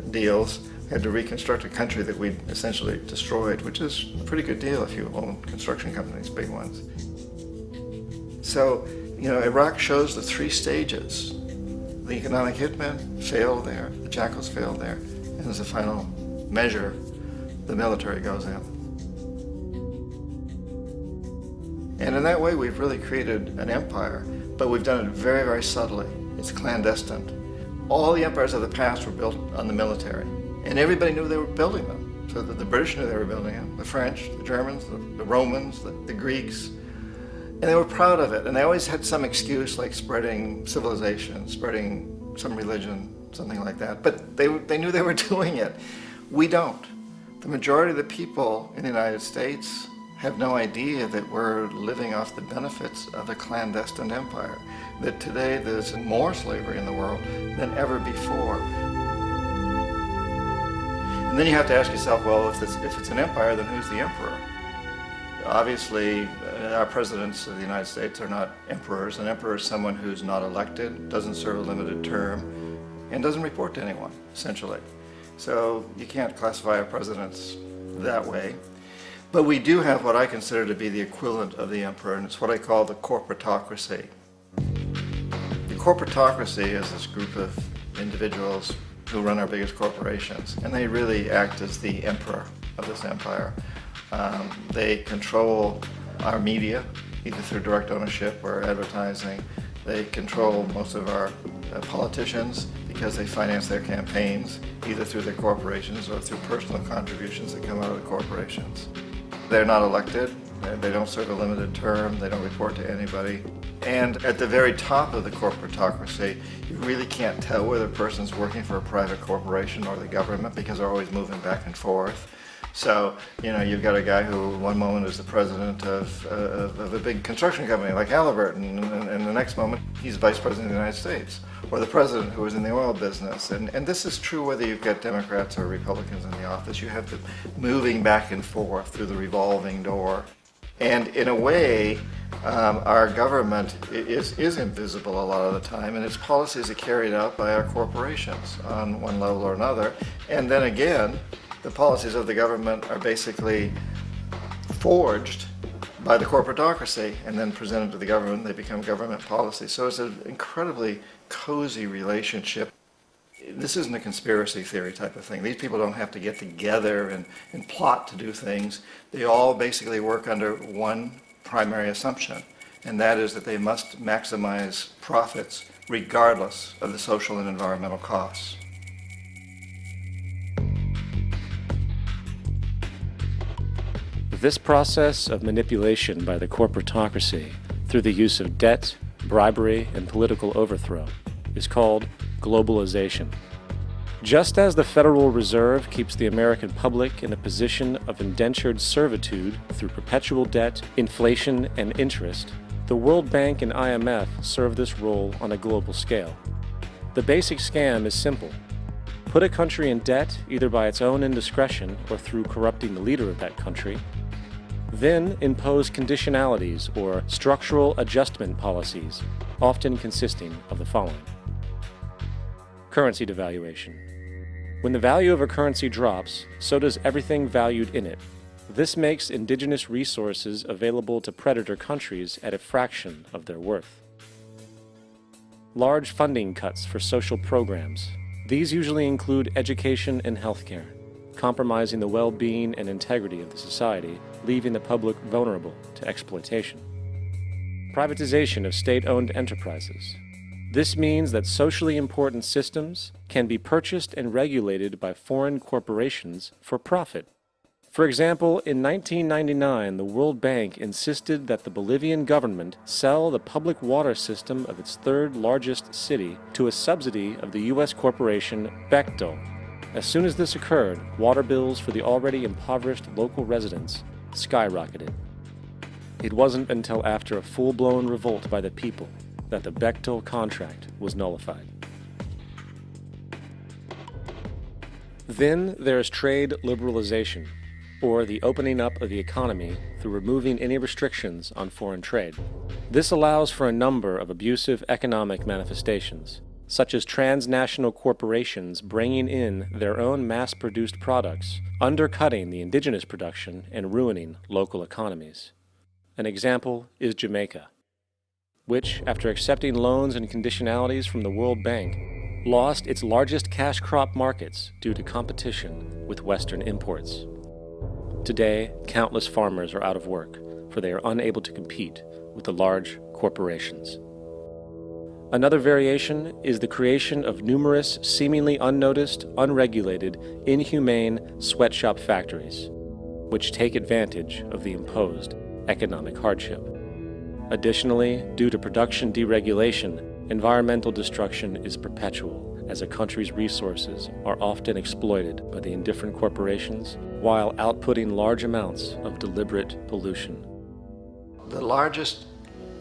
deals. We had to reconstruct a country that we'd essentially destroyed, which is a pretty good deal if you own construction companies, big ones. So, you know, Iraq shows the three stages. The economic hitmen failed there, the jackals failed there, and as a final measure, the military goes in. And in that way, we've really created an empire, but we've done it very, very subtly. It's clandestine. All the empires of the past were built on the military, and everybody knew they were building them. So that the British knew they were building them, the French, the Germans, the Romans, the Greeks. And they were proud of it, and they always had some excuse like spreading civilization, spreading some religion, something like that. But they knew they were doing it. We don't. The majority of the people in the United States have no idea that we're living off the benefits of a clandestine empire, that today there's more slavery in the world than ever before. And then you have to ask yourself, well, if it's an empire, then who's the emperor? Obviously, our presidents of the United States are not emperors. An emperor is someone who's not elected, doesn't serve a limited term, and doesn't report to anyone, essentially. So you can't classify our presidents that way. But we do have what I consider to be the equivalent of the emperor, and it's what I call the corporatocracy. The corporatocracy is this group of individuals who run our biggest corporations, and they really act as the emperor of this empire. They control our media, either through direct ownership or advertising. They control most of our politicians because they finance their campaigns, either through their corporations or through personal contributions that come out of the corporations. They're not elected, they don't serve a limited term, they don't report to anybody. And at the very top of the corporatocracy, you really can't tell whether a person's working for a private corporation or the government because they're always moving back and forth. So, you know, you've got a guy who one moment is the president of a big construction company like Halliburton, and the next moment he's vice president of the United States, or the president who was in the oil business. And this is true whether you've got Democrats or Republicans in the office. You have them moving back and forth through the revolving door. And in a way, our government is invisible a lot of the time, and its policies are carried out by our corporations on one level or another. And then again, the policies of the government are basically forged by the corporatocracy and then presented to the government. They become government policy. So it's an incredibly cozy relationship. This isn't a conspiracy theory type of thing. These people don't have to get together and plot to do things. They all basically work under one primary assumption, and that is that they must maximize profits regardless of the social and environmental costs. This process of manipulation by the corporatocracy through the use of debt, bribery, and political overthrow is called globalization. Just as the Federal Reserve keeps the American public in a position of indentured servitude through perpetual debt, inflation, and interest, the World Bank and IMF serve this role on a global scale. The basic scam is simple. Put a country in debt either by its own indiscretion or through corrupting the leader of that country, then impose conditionalities or structural adjustment policies, often consisting of the following. Currency devaluation. When the value of a currency drops, so does everything valued in it. This makes indigenous resources available to predator countries at a fraction of their worth. Large funding cuts for social programs. These usually include education and healthcare, compromising the well-being and integrity of the society, leaving the public vulnerable to exploitation. Privatization of state-owned enterprises. This means that socially important systems can be purchased and regulated by foreign corporations for profit. For example, in 1999, the World Bank insisted that the Bolivian government sell the public water system of its third largest city to a subsidy of the U.S. corporation Bechtel. As soon as this occurred, water bills for the already impoverished local residents skyrocketed. It wasn't until after a full-blown revolt by the people that the Bechtel contract was nullified. Then there is trade liberalization, or the opening up of the economy through removing any restrictions on foreign trade. This allows for a number of abusive economic manifestations, such as transnational corporations bringing in their own mass-produced products, undercutting the indigenous production and ruining local economies. An example is Jamaica, which, after accepting loans and conditionalities from the World Bank, lost its largest cash crop markets due to competition with Western imports. Today, countless farmers are out of work, for they are unable to compete with the large corporations. Another variation is the creation of numerous seemingly unnoticed, unregulated, inhumane sweatshop factories, which take advantage of the imposed economic hardship. Additionally, due to production deregulation, environmental destruction is perpetual, as a country's resources are often exploited by the indifferent corporations while outputting large amounts of deliberate pollution. The largest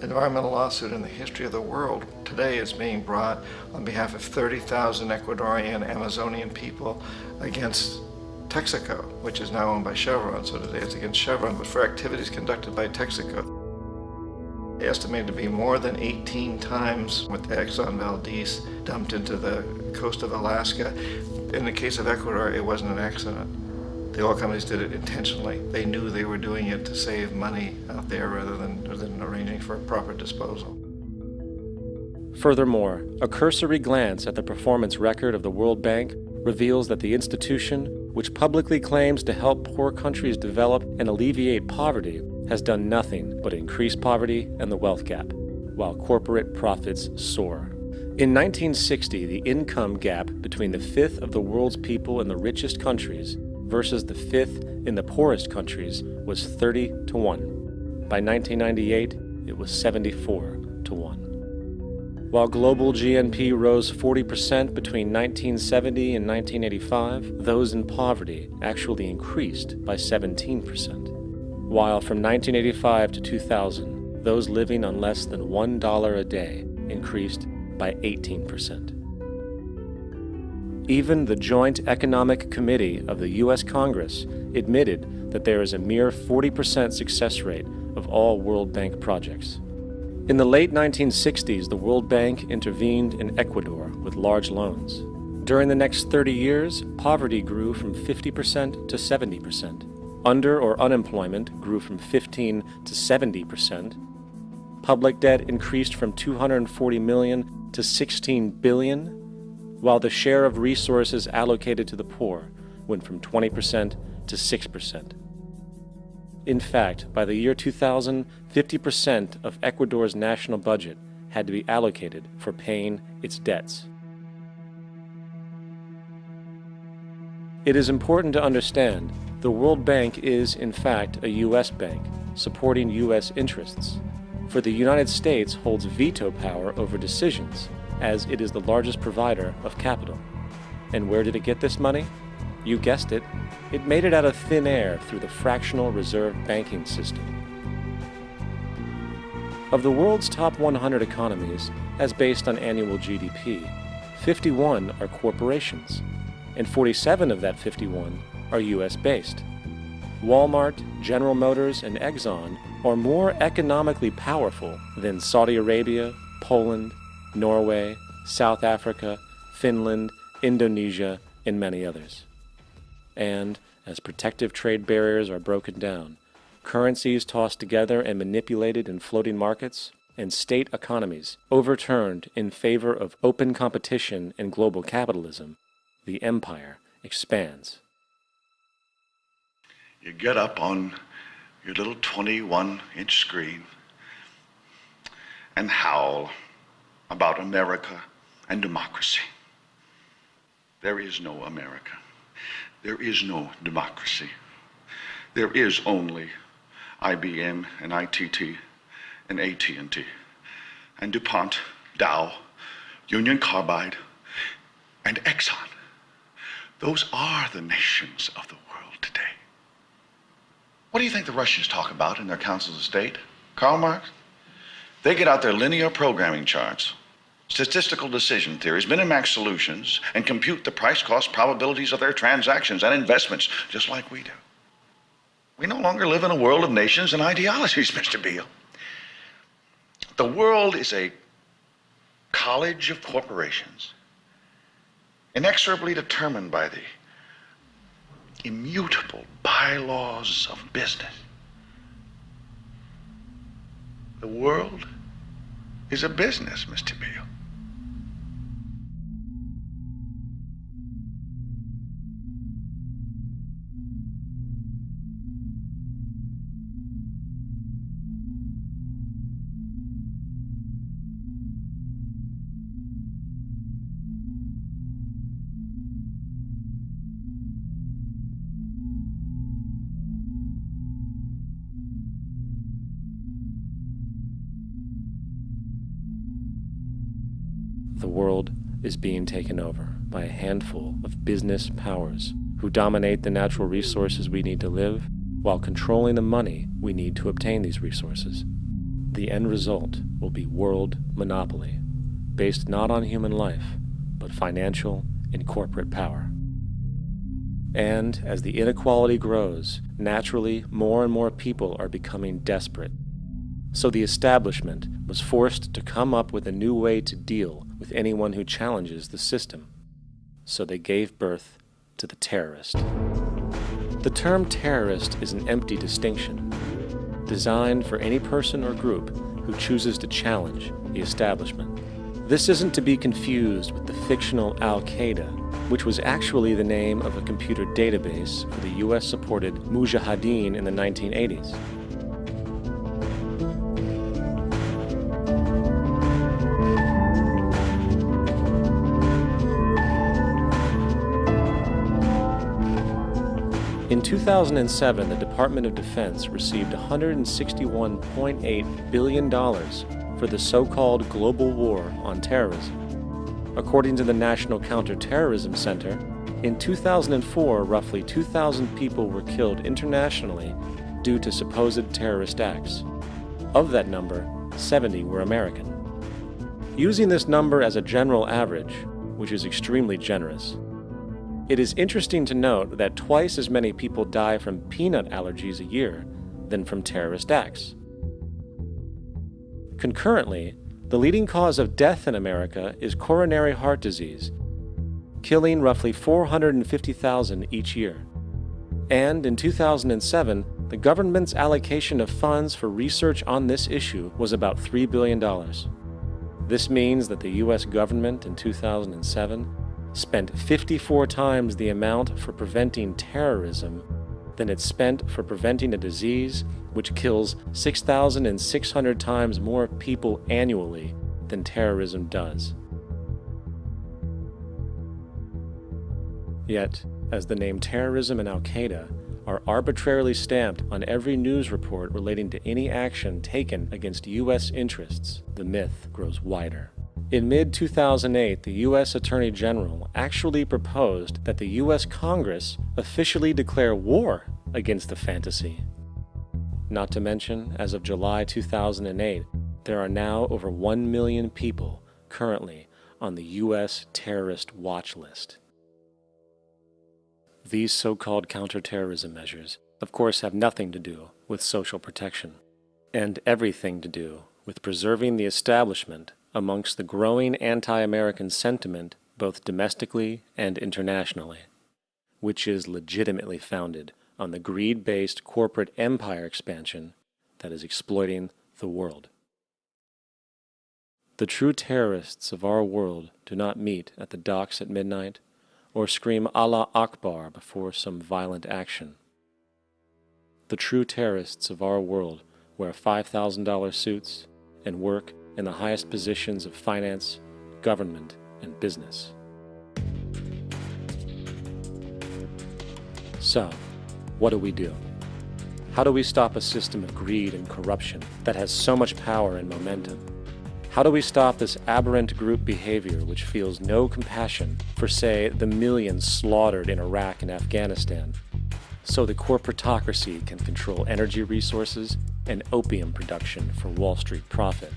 environmental lawsuit in the history of the world today is being brought on behalf of 30,000 Ecuadorian Amazonian people against Texaco, which is now owned by Chevron. So today it's against Chevron, but for activities conducted by Texaco. Estimated to be more than 18 times what the Exxon Valdez dumped into the coast of Alaska. In the case of Ecuador, it wasn't an accident. The oil companies did it intentionally. They knew they were doing it to save money out there rather than arranging for a proper disposal. Furthermore, a cursory glance at the performance record of the World Bank reveals that the institution, which publicly claims to help poor countries develop and alleviate poverty, has done nothing but increase poverty and the wealth gap, while corporate profits soar. In 1960, the income gap between the fifth of the world's people in the richest countries versus the fifth in the poorest countries was 30-1. By 1998, it was 74-1. While global GNP rose 40% between 1970 and 1985, those in poverty actually increased by 17%. While from 1985 to 2000, those living on less than $1 a day increased by 18%. Even the Joint Economic Committee of the U.S. Congress admitted that there is a mere 40% success rate of all World Bank projects. In the late 1960s, the World Bank intervened in Ecuador with large loans. During the next 30 years, poverty grew from 50% to 70%. Under or unemployment grew from 15 to 70%. Public debt increased from 240 million to 16 billion, while the share of resources allocated to the poor went from 20% to 6%. In fact, by the year 2000, 50% of Ecuador's national budget had to be allocated for paying its debts. It is important to understand the World Bank is, in fact, a U.S. bank, supporting U.S. interests. For the United States holds veto power over decisions, as it is the largest provider of capital. And where did it get this money? You guessed it. It made it out of thin air through the fractional reserve banking system. Of the world's top 100 economies, as based on annual GDP, 51 are corporations, and 47 of that 51 are U.S.-based. Walmart, General Motors, and Exxon are more economically powerful than Saudi Arabia, Poland, Norway, South Africa, Finland, Indonesia, and many others. And as protective trade barriers are broken down, currencies tossed together and manipulated in floating markets, and state economies overturned in favor of open competition and global capitalism, the empire expands. You get up on your little 21-inch screen and howl about America and democracy. There is no America. There is no democracy. There is only IBM and ITT and AT&T and DuPont, Dow, Union Carbide, and Exxon. Those are the nations of the world today. What do you think the Russians talk about in their councils of state? Karl Marx? They get out their linear programming charts, statistical decision theories, Minimax solutions, and compute the price-cost probabilities of their transactions and investments, just like we do. We no longer live in a world of nations and ideologies, Mr. Beale. The world is a college of corporations, inexorably determined by the immutable bylaws of business. The world is a business, Mr. Beale. The world is being taken over by a handful of business powers who dominate the natural resources we need to live while controlling the money we need to obtain these resources. The end result will be world monopoly, based not on human life, but financial and corporate power. And as the inequality grows, naturally more and more people are becoming desperate. So the establishment was forced to come up with a new way to deal with anyone who challenges the system. So they gave birth to the terrorist. The term terrorist is an empty distinction, designed for any person or group who chooses to challenge the establishment. This isn't to be confused with the fictional Al-Qaeda, which was actually the name of a computer database for the US-supported Mujahideen in the 1980s. In 2007, the Department of Defense received $161.8 billion for the so-called global war on terrorism. According to the National Counterterrorism Center, in 2004, roughly 2,000 people were killed internationally due to supposed terrorist acts. Of that number, 70 were American. Using this number as a general average, which is extremely generous, It is interesting to note that twice as many people die from peanut allergies a year than from terrorist acts. Concurrently, the leading cause of death in America is coronary heart disease, killing roughly 450,000 each year. And in 2007, the government's allocation of funds for research on this issue was about $3 billion. This means that the U.S. government in 2007 spent 54 times the amount for preventing terrorism than it spent for preventing a disease which kills 6,600 times more people annually than terrorism does. Yet, as the name terrorism and Al-Qaeda are arbitrarily stamped on every news report relating to any action taken against U.S. interests, the myth grows wider. In mid-2008, the U.S. Attorney General actually proposed that the U.S. Congress officially declare war against the fantasy. Not to mention, as of July 2008, there are now over 1 million people currently on the U.S. terrorist watch list. These so-called counterterrorism measures, of course, have nothing to do with social protection, and everything to do with preserving the establishment amongst the growing anti-American sentiment both domestically and internationally, which is legitimately founded on the greed-based corporate empire expansion that is exploiting the world. The true terrorists of our world do not meet at the docks at midnight or scream Allah Akbar before some violent action. The true terrorists of our world wear $5,000 suits and work in the highest positions of finance, government, and business. So, what do? How do we stop a system of greed and corruption that has so much power and momentum? How do we stop this aberrant group behavior which feels no compassion for, say, the millions slaughtered in Iraq and Afghanistan, so the corporatocracy can control energy resources and opium production for Wall Street profit?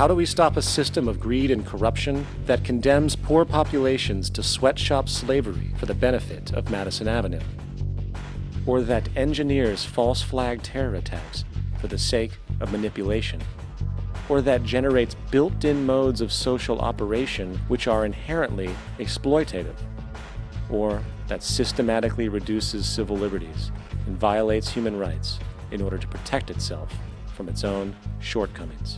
How do we stop a system of greed and corruption that condemns poor populations to sweatshop slavery for the benefit of Madison Avenue? Or that engineers false flag terror attacks for the sake of manipulation? Or that generates built-in modes of social operation which are inherently exploitative? Or that systematically reduces civil liberties and violates human rights in order to protect itself from its own shortcomings?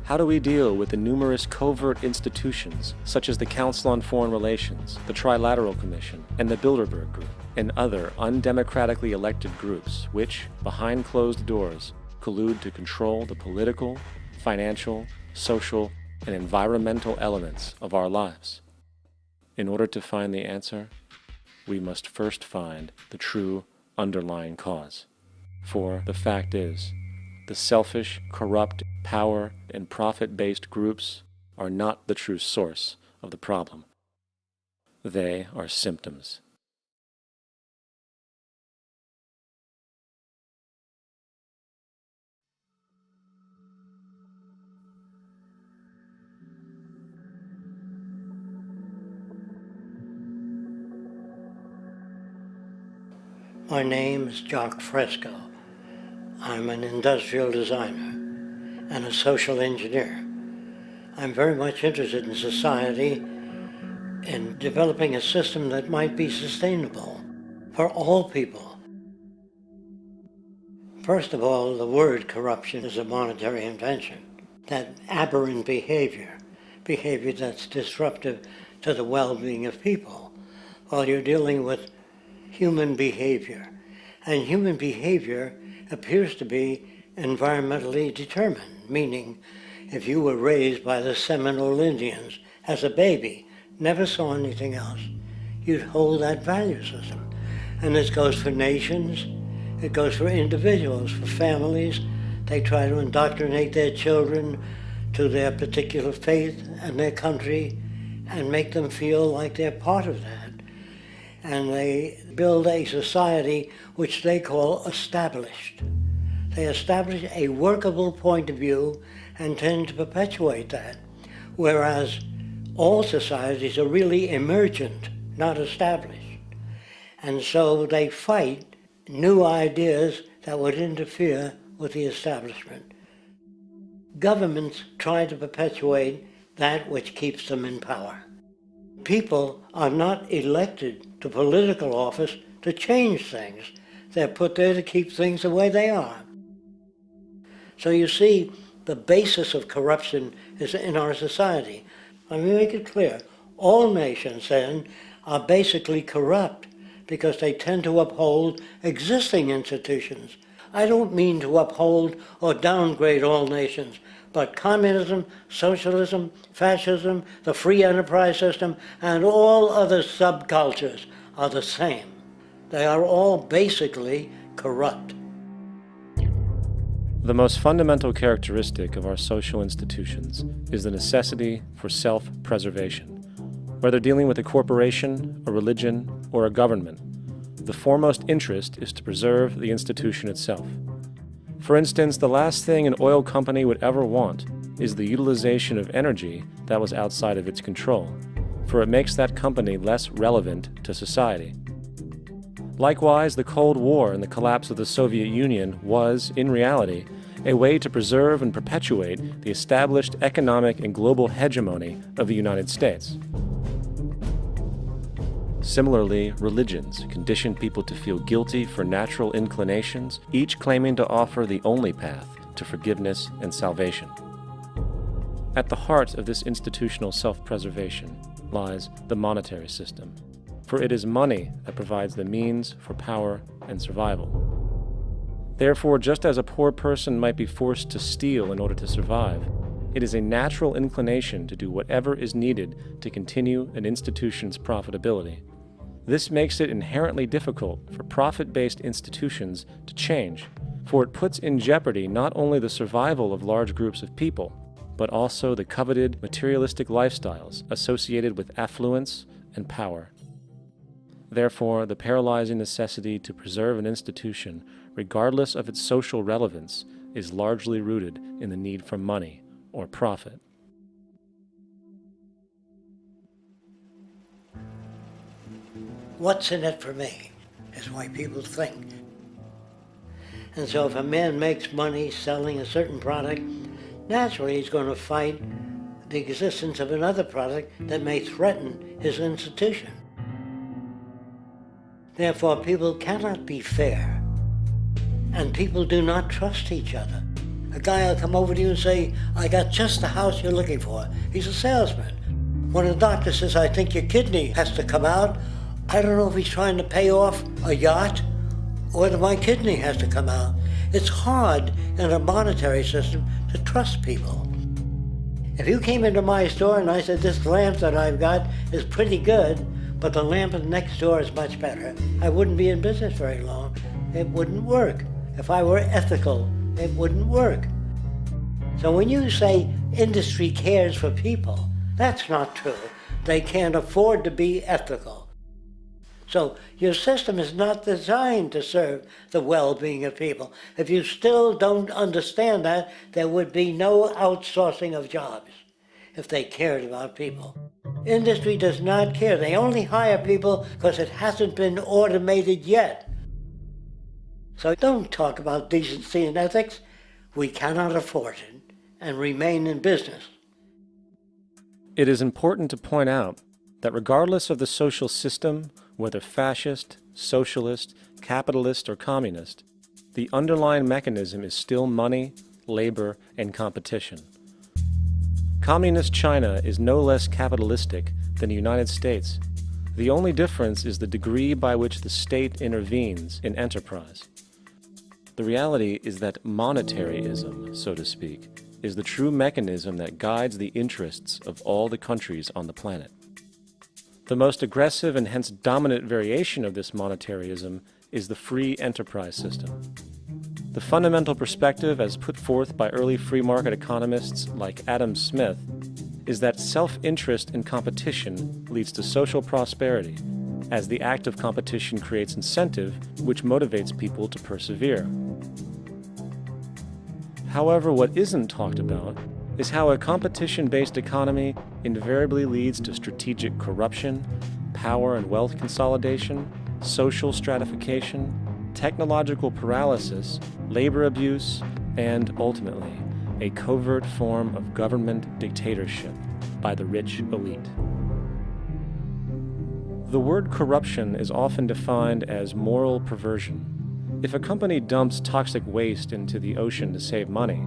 How do we deal with the numerous covert institutions, such as the Council on Foreign Relations, the Trilateral Commission, and the Bilderberg Group, and other undemocratically elected groups which, behind closed doors, collude to control the political, financial, social, and environmental elements of our lives? In order to find the answer, we must first find the true underlying cause. For the fact is, the selfish, corrupt, power, and profit-based groups are not the true source of the problem. They are symptoms. My name is Jock Fresco. I'm an industrial designer and a social engineer. I'm very much interested in society and developing a system that might be sustainable for all people. First of all, the word corruption is a monetary invention. That aberrant behavior that's disruptive to the well-being of people, while you're dealing with human behavior. And human behavior appears to be environmentally determined, meaning if you were raised by the Seminole Indians as a baby, never saw anything else, you'd hold that value system. And this goes for nations, it goes for individuals, for families. They try to indoctrinate their children to their particular faith and their country and make them feel like they're part of that. And they build a society which they call established. They establish a workable point of view and tend to perpetuate that, whereas all societies are really emergent, not established. And so they fight new ideas that would interfere with the establishment. Governments try to perpetuate that which keeps them in power. People are not elected to political office to change things. They're put there to keep things the way they are. So you see, the basis of corruption is in our society. Let me make it clear. All nations, then, are basically corrupt because they tend to uphold existing institutions. I don't mean to uphold or downgrade all nations, but communism, socialism, fascism, the free enterprise system, and all other subcultures are the same. They are all basically corrupt. The most fundamental characteristic of our social institutions is the necessity for self-preservation. Whether dealing with a corporation, a religion, or a government, the foremost interest is to preserve the institution itself. For instance, the last thing an oil company would ever want is the utilization of energy that was outside of its control, for it makes that company less relevant to society. Likewise, the Cold War and the collapse of the Soviet Union was, in reality, a way to preserve and perpetuate the established economic and global hegemony of the United States. Similarly, religions condition people to feel guilty for natural inclinations, each claiming to offer the only path to forgiveness and salvation. At the heart of this institutional self-preservation lies the monetary system, for it is money that provides the means for power and survival. Therefore, just as a poor person might be forced to steal in order to survive, it is a natural inclination to do whatever is needed to continue an institution's profitability. This makes it inherently difficult for profit-based institutions to change, for it puts in jeopardy not only the survival of large groups of people, but also the coveted materialistic lifestyles associated with affluence and power. Therefore, the paralyzing necessity to preserve an institution, regardless of its social relevance, is largely rooted in the need for money or profit. What's in it for me is why people think. And so if a man makes money selling a certain product, naturally he's going to fight the existence of another product that may threaten his institution. Therefore, people cannot be fair, and people do not trust each other. A guy will come over to you and say, I got just the house you're looking for. He's a salesman. When a doctor says, I think your kidney has to come out, I don't know if he's trying to pay off a yacht or whether my kidney has to come out. It's hard in a monetary system to trust people. If you came into my store and I said, this lamp that I've got is pretty good, but the lamp next door is much better, I wouldn't be in business very long. It wouldn't work. If I were ethical, it wouldn't work. So when you say industry cares for people, that's not true. They can't afford to be ethical. So your system is not designed to serve the well-being of people. If you still don't understand that, there would be no outsourcing of jobs if they cared about people. Industry does not care. They only hire people because it hasn't been automated yet. So don't talk about decency and ethics. We cannot afford it and remain in business. It is important to point out that regardless of the social system, whether fascist, socialist, capitalist, or communist, The underlying mechanism is still money, labor, and competition. Communist China is no less capitalistic than the United States. The only difference is the degree by which the state intervenes in enterprise. The reality is that monetaryism, so to speak, is the true mechanism that guides the interests of all the countries on the planet. The most aggressive and hence dominant variation of this monetaryism is the free enterprise system. The fundamental perspective, as put forth by early free market economists like Adam Smith, is that self-interest in competition leads to social prosperity, as the act of competition creates incentive, which motivates people to persevere. However, what isn't talked about is how a competition-based economy invariably leads to strategic corruption, power and wealth consolidation, social stratification, technological paralysis, labor abuse, and, ultimately, a covert form of government dictatorship by the rich elite. The word corruption is often defined as moral perversion. If a company dumps toxic waste into the ocean to save money,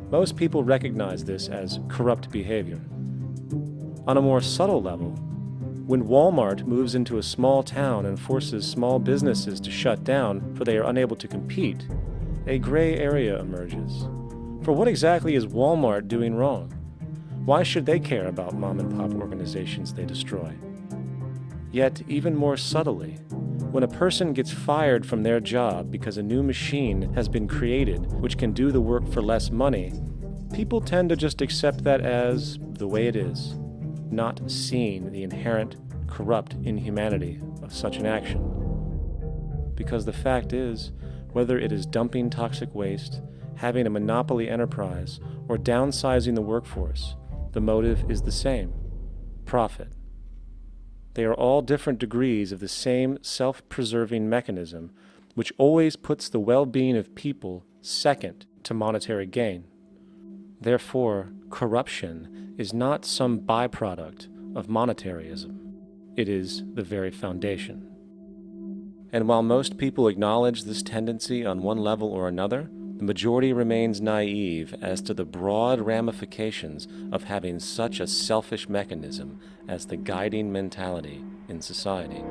most people recognize this as corrupt behavior. On a more subtle level, when Walmart moves into a small town and forces small businesses to shut down for they are unable to compete, a gray area emerges. For what exactly is Walmart doing wrong? Why should they care about mom-and-pop organizations they destroy? Yet, even more subtly, when a person gets fired from their job because a new machine has been created which can do the work for less money, people tend to just accept that as the way it is, not seeing the inherent, corrupt inhumanity of such an action. Because the fact is, whether it is dumping toxic waste, having a monopoly enterprise, or downsizing the workforce, the motive is the same: profit. They are all different degrees of the same self-preserving mechanism, which always puts the well-being of people second to monetary gain. Therefore, corruption is not some byproduct of monetaryism. It is the very foundation. And while most people acknowledge this tendency on one level or another, the majority remains naive as to the broad ramifications of having such a selfish mechanism as the guiding mentality in society.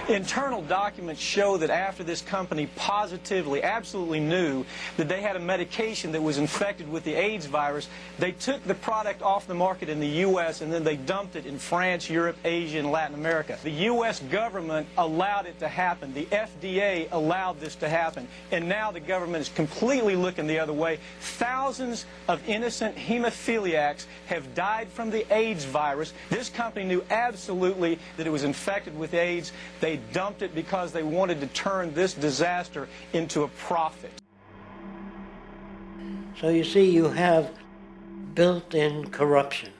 Internal documents show that after this company positively, absolutely knew that they had a medication that was infected with the AIDS virus, they took the product off the market in the U.S. and then they dumped it in France, Europe, Asia, and Latin America. The U.S. government allowed it to happen. The FDA allowed this to happen. And now the government is completely looking the other way. Thousands of innocent hemophiliacs have died from the AIDS virus. This company knew absolutely that it was infected with AIDS. They dumped it because they wanted to turn this disaster into a profit. So you see, you have built-in corruption.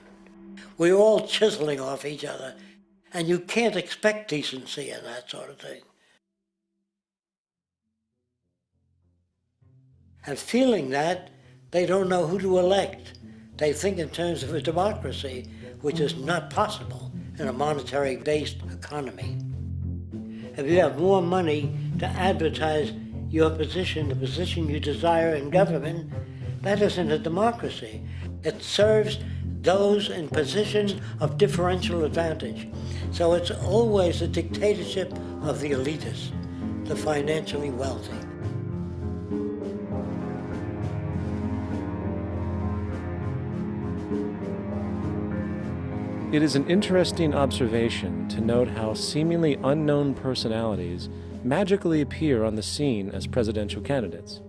We're all chiseling off each other, and you can't expect decency in that sort of thing. And feeling that, they don't know who to elect. They think in terms of a democracy, which is not possible in a monetary-based economy. If you have more money to advertise your position, the position you desire in government, that isn't a democracy. It serves those in positions of differential advantage. So it's always a dictatorship of the elitists, the financially wealthy. It is an interesting observation to note how seemingly unknown personalities magically appear on the scene as presidential candidates.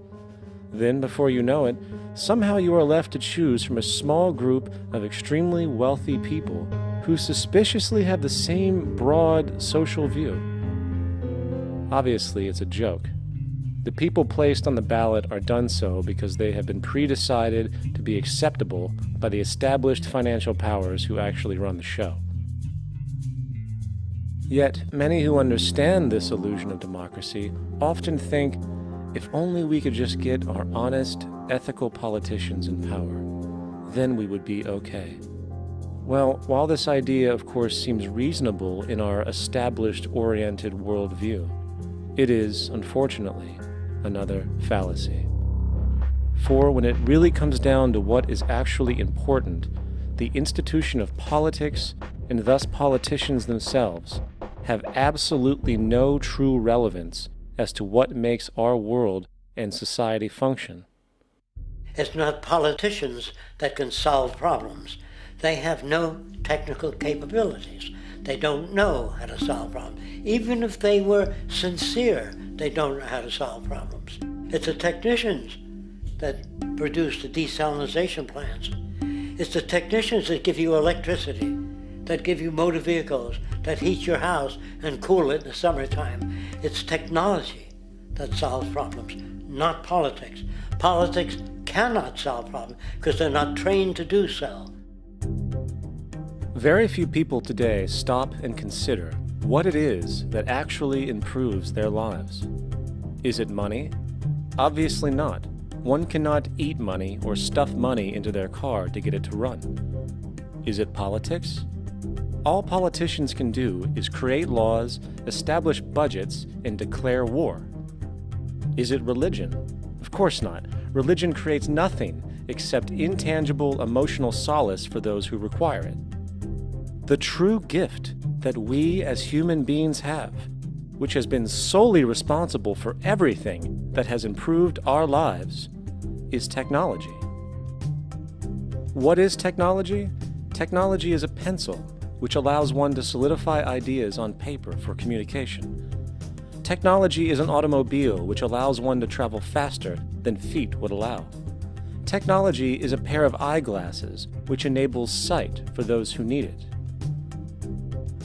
Then, before you know it, somehow you are left to choose from a small group of extremely wealthy people who suspiciously have the same broad social view. Obviously, it's a joke. The people placed on the ballot are done so because they have been pre-decided to be acceptable by the established financial powers who actually run the show. Yet, many who understand this illusion of democracy often think, if only we could just get our honest, ethical politicians in power, then we would be okay. Well, while this idea, of course, seems reasonable in our established-oriented worldview, it is, unfortunately, another fallacy. For when it really comes down to what is actually important, the institution of politics, and thus politicians themselves, have absolutely no true relevance as to what makes our world and society function. It's not politicians that can solve problems. They have no technical capabilities. They don't know how to solve problems. Even if they were sincere, they don't know how to solve problems. It's the technicians that produce the desalination plants. It's the technicians that give you electricity, that give you motor vehicles, that heat your house and cool it in the summertime. It's technology that solves problems, not politics. Politics cannot solve problems because they're not trained to do so. Very few people today stop and consider what it is that actually improves their lives. Is it money? Obviously not. One cannot eat money or stuff money into their car to get it to run. Is it politics? All politicians can do is create laws, establish budgets, and declare war. Is it religion? Of course not. Religion creates nothing except intangible emotional solace for those who require it. The true gift that we as human beings have, which has been solely responsible for everything that has improved our lives, is technology. What is technology? Technology is a pencil which allows one to solidify ideas on paper for communication. Technology is an automobile which allows one to travel faster than feet would allow. Technology is a pair of eyeglasses which enables sight for those who need it.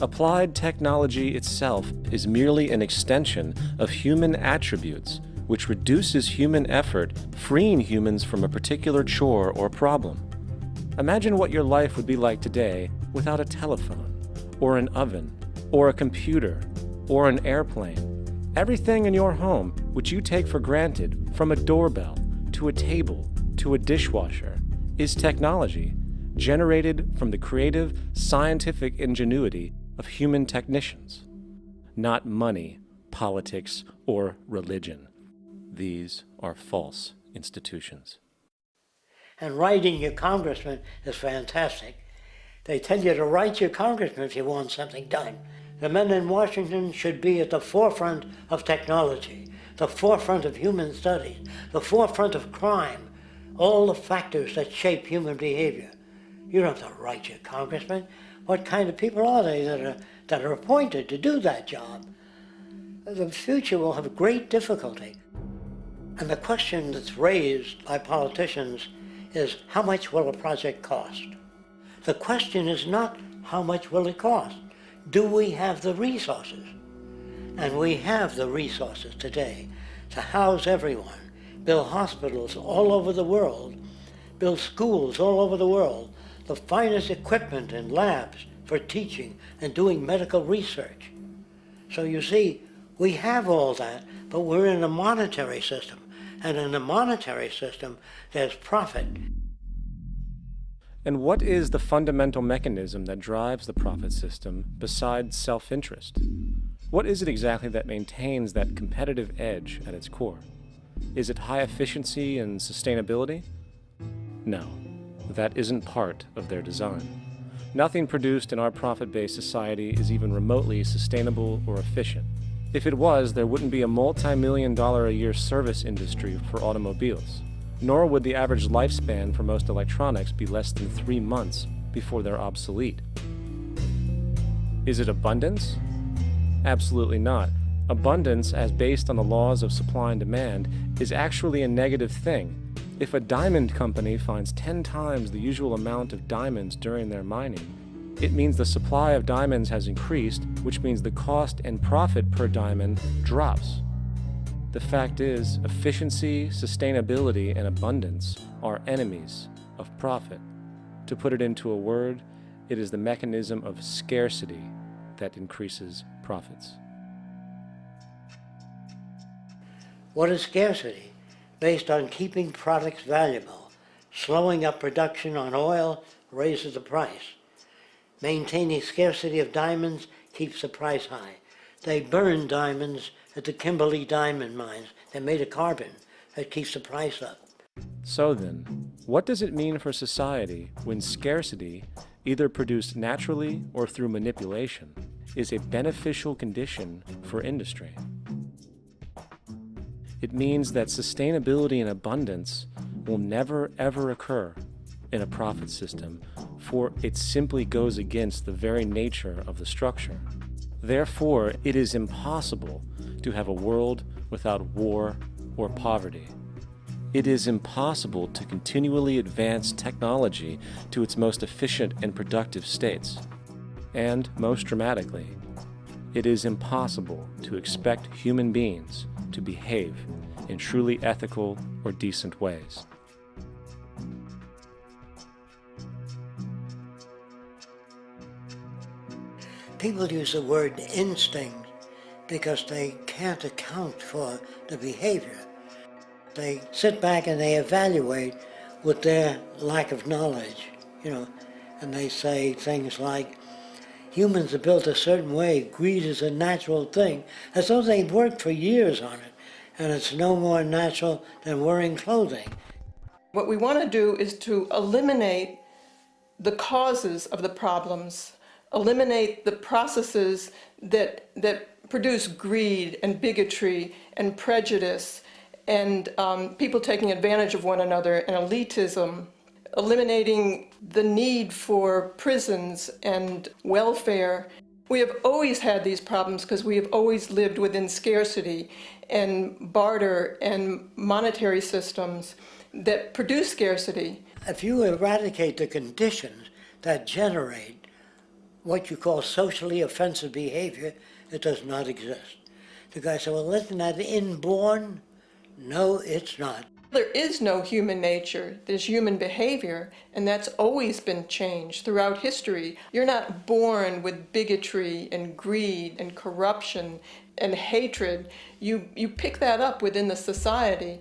Applied technology itself is merely an extension of human attributes which reduces human effort, freeing humans from a particular chore or problem. Imagine what your life would be like today without a telephone, or an oven, or a computer, or an airplane. Everything in your home which you take for granted, from a doorbell to a table to a dishwasher, is technology generated from the creative, scientific ingenuity of human technicians, not money, politics, or religion. These are false institutions. And writing your congressman is fantastic. They tell you to write your congressman if you want something done. The men in Washington should be at the forefront of technology, the forefront of human studies, the forefront of crime, all the factors that shape human behavior. You don't have to write your congressman. What kind of people are they that are appointed to do that job? The future will have great difficulty. And the question that's raised by politicians is, how much will a project cost? The question is not how much will it cost. Do we have the resources? And we have the resources today to house everyone, build hospitals all over the world, build schools all over the world, the finest equipment and labs for teaching and doing medical research. So you see, we have all that, but we're in a monetary system. And in a monetary system, there's profit. And what is the fundamental mechanism that drives the profit system besides self-interest? What is it exactly that maintains that competitive edge at its core? Is it high efficiency and sustainability? No, that isn't part of their design. Nothing produced in our profit-based society is even remotely sustainable or efficient. If it was, there wouldn't be a multi-million-dollar-a-year service industry for automobiles. Nor would the average lifespan for most electronics be less than 3 months before they're obsolete. Is it abundance? Absolutely not. Abundance, as based on the laws of supply and demand, is actually a negative thing. If a diamond company finds 10 times the usual amount of diamonds during their mining, it means the supply of diamonds has increased, which means the cost and profit per diamond drops. The fact is, efficiency, sustainability, and abundance are enemies of profit. To put it into a word, it is the mechanism of scarcity that increases profits. What is scarcity? Based on keeping products valuable. Slowing up production on oil raises the price. Maintaining scarcity of diamonds keeps the price high. They burn diamonds at the Kimberley diamond mines. They're made of carbon. That keeps the price up. So then, what does it mean for society when scarcity, either produced naturally or through manipulation, is a beneficial condition for industry? It means that sustainability and abundance will never ever occur in a profit system, for it simply goes against the very nature of the structure. Therefore, it is impossible to have a world without war or poverty. It is impossible to continually advance technology to its most efficient and productive states. And, most dramatically, it is impossible to expect human beings to behave in truly ethical or decent ways. People use the word instinct because they can't account for the behavior. They sit back and they evaluate with their lack of knowledge, and they say things like, humans are built a certain way, greed is a natural thing, as though they've worked for years on it, and it's no more natural than wearing clothing. What we want to do is to eliminate the causes of the problems, eliminate the processes that produce greed and bigotry and prejudice and people taking advantage of one another and elitism, eliminating the need for prisons and welfare. We have always had these problems because we have always lived within scarcity and barter and monetary systems that produce scarcity. If you eradicate the conditions that generate what you call socially offensive behavior, it does not exist. The guy said, well, isn't that inborn? No, it's not. There is no human nature, there's human behavior, and that's always been changed throughout history. You're not born with bigotry and greed and corruption and hatred. You pick that up within the society.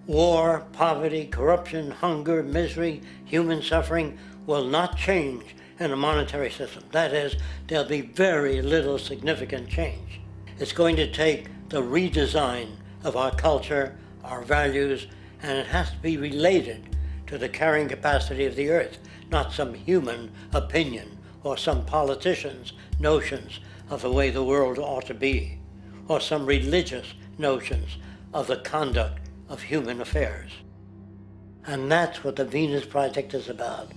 War, poverty, corruption, hunger, misery, human suffering will not change in a monetary system. That is, there'll be very little significant change. It's going to take the redesign of our culture, our values, and it has to be related to the carrying capacity of the earth, not some human opinion or some politician's notions of the way the world ought to be, or some religious notions of the conduct of human affairs. And that's what the Venus Project is about.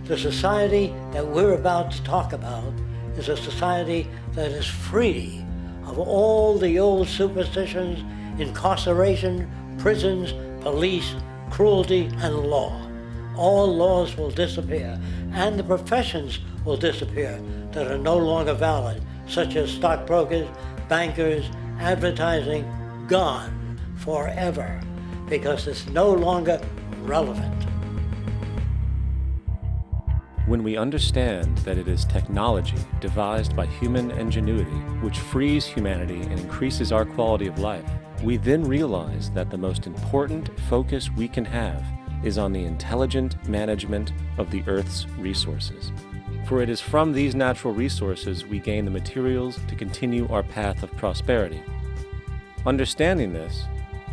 The society that we're about to talk about is a society that is free of all the old superstitions, incarceration, prisons, police, cruelty, and law. All laws will disappear, and the professions will disappear that are no longer valid, such as stockbrokers, bankers, advertising, gone forever, because it's no longer relevant. When we understand that it is technology devised by human ingenuity which frees humanity and increases our quality of life, we then realize that the most important focus we can have is on the intelligent management of the Earth's resources. For it is from these natural resources we gain the materials to continue our path of prosperity. Understanding this,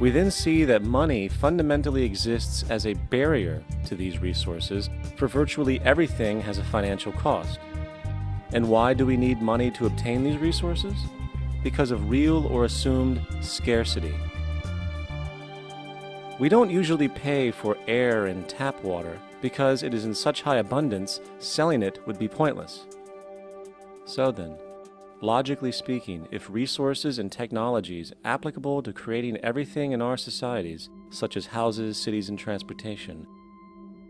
we then see that money fundamentally exists as a barrier to these resources, for virtually everything has a financial cost. And why do we need money to obtain these resources? Because of real or assumed scarcity. We don't usually pay for air and tap water because it is in such high abundance, selling it would be pointless. So then, logically speaking, if resources and technologies applicable to creating everything in our societies, such as houses, cities, and transportation,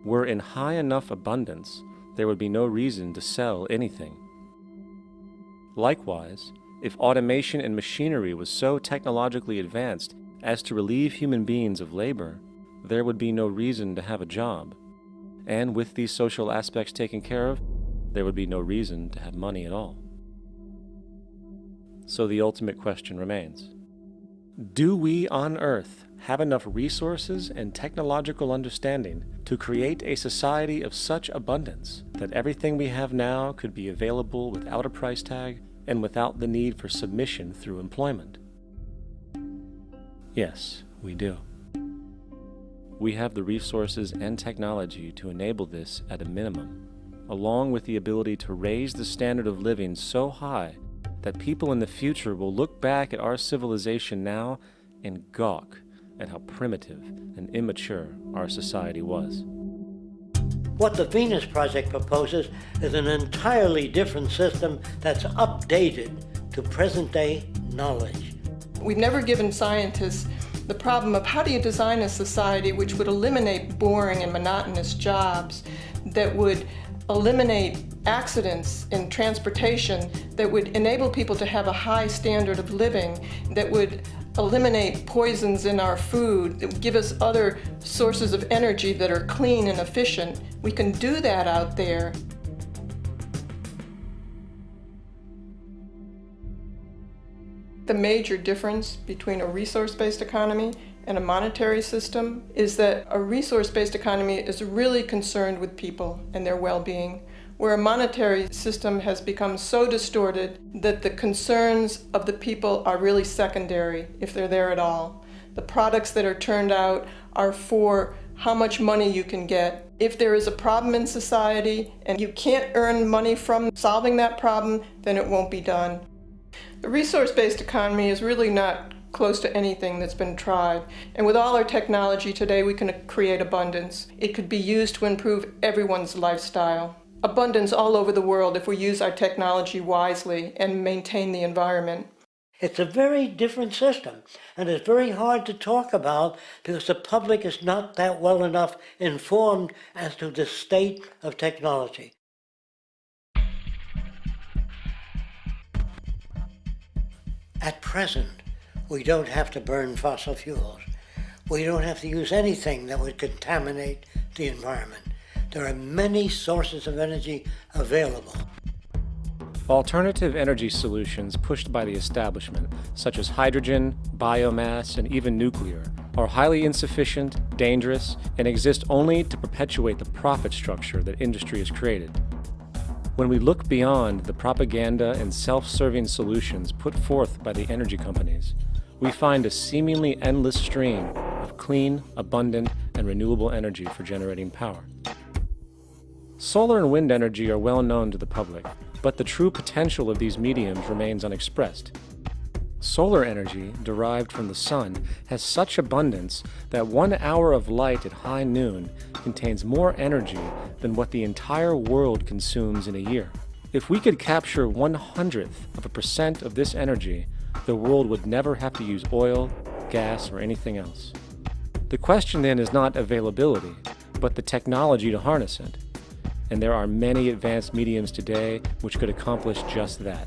were in high enough abundance, there would be no reason to sell anything. Likewise, if automation and machinery was so technologically advanced as to relieve human beings of labor, there would be no reason to have a job. And with these social aspects taken care of, there would be no reason to have money at all. So the ultimate question remains. Do we on Earth have enough resources and technological understanding to create a society of such abundance that everything we have now could be available without a price tag and without the need for submission through employment? Yes, we do. We have the resources and technology to enable this at a minimum, along with the ability to raise the standard of living so high that people in the future will look back at our civilization now and gawk at how primitive and immature our society was. What the Venus Project proposes is an entirely different system that's updated to present-day knowledge. We've never given scientists the problem of how do you design a society which would eliminate boring and monotonous jobs, that would eliminate accidents in transportation, that would enable people to have a high standard of living, that would eliminate poisons in our food, that would give us other sources of energy that are clean and efficient. We can do that out there. The major difference between a resource-based economy and a monetary system is that a resource-based economy is really concerned with people and their well-being, where a monetary system has become so distorted that the concerns of the people are really secondary, if they're there at all. The products that are turned out are for how much money you can get. If there is a problem in society and you can't earn money from solving that problem, then it won't be done. The resource-based economy is really not close to anything that's been tried. And with all our technology today, we can create abundance. It could be used to improve everyone's lifestyle. Abundance all over the world if we use our technology wisely and maintain the environment. It's a very different system, and it's very hard to talk about because the public is not that well enough informed as to the state of technology. At present, we don't have to burn fossil fuels. We don't have to use anything that would contaminate the environment. There are many sources of energy available. Alternative energy solutions pushed by the establishment, such as hydrogen, biomass, and even nuclear, are highly insufficient, dangerous, and exist only to perpetuate the profit structure that industry has created. When we look beyond the propaganda and self-serving solutions put forth by the energy companies, we find a seemingly endless stream of clean, abundant, and renewable energy for generating power. Solar and wind energy are well known to the public, but the true potential of these mediums remains unexpressed. Solar energy, derived from the sun, has such abundance that 1 hour of light at high noon contains more energy than what the entire world consumes in a year. If we could capture 1/100% of this energy, the world would never have to use oil, gas, or anything else. The question then is not availability, but the technology to harness it. And there are many advanced mediums today which could accomplish just that,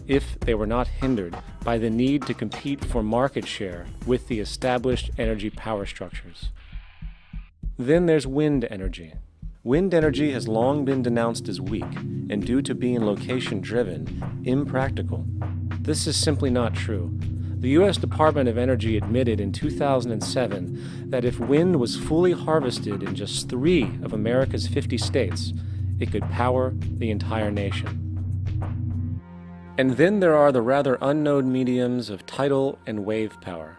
if they were not hindered by the need to compete for market share with the established energy power structures. Then there's wind energy. Wind energy has long been denounced as weak, and due to being location-driven, impractical. This is simply not true. The U.S. Department of Energy admitted in 2007 that if wind was fully harvested in just 3 of America's 50 states, it could power the entire nation. And then there are the rather unknown mediums of tidal and wave power.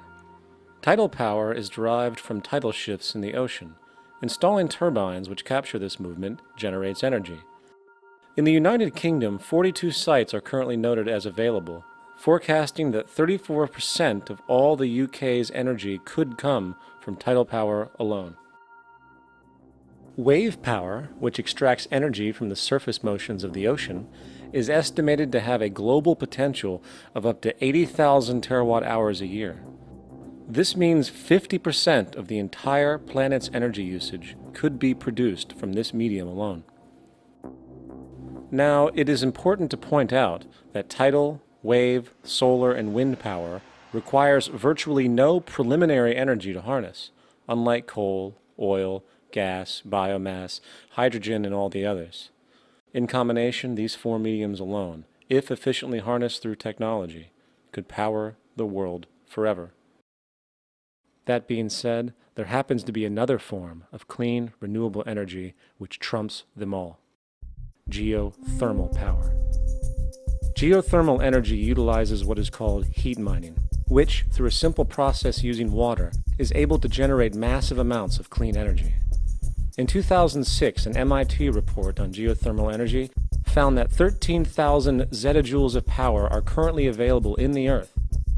Tidal power is derived from tidal shifts in the ocean. Installing turbines which capture this movement generates energy. In the United Kingdom, 42 sites are currently noted as available, forecasting that 34% of all the UK's energy could come from tidal power alone. Wave power, which extracts energy from the surface motions of the ocean, is estimated to have a global potential of up to 80,000 terawatt-hours a year. This means 50% of the entire planet's energy usage could be produced from this medium alone. Now, it is important to point out that tidal, wave, solar, and wind power requires virtually no preliminary energy to harness, unlike coal, oil, gas, biomass, hydrogen, and all the others. In combination, these 4 mediums alone, if efficiently harnessed through technology, could power the world forever. That being said, there happens to be another form of clean, renewable energy which trumps them all: geothermal power. Geothermal energy utilizes what is called heat mining, which, through a simple process using water, is able to generate massive amounts of clean energy. In 2006, an MIT report on geothermal energy found that 13,000 zettajoules of power are currently available in the Earth,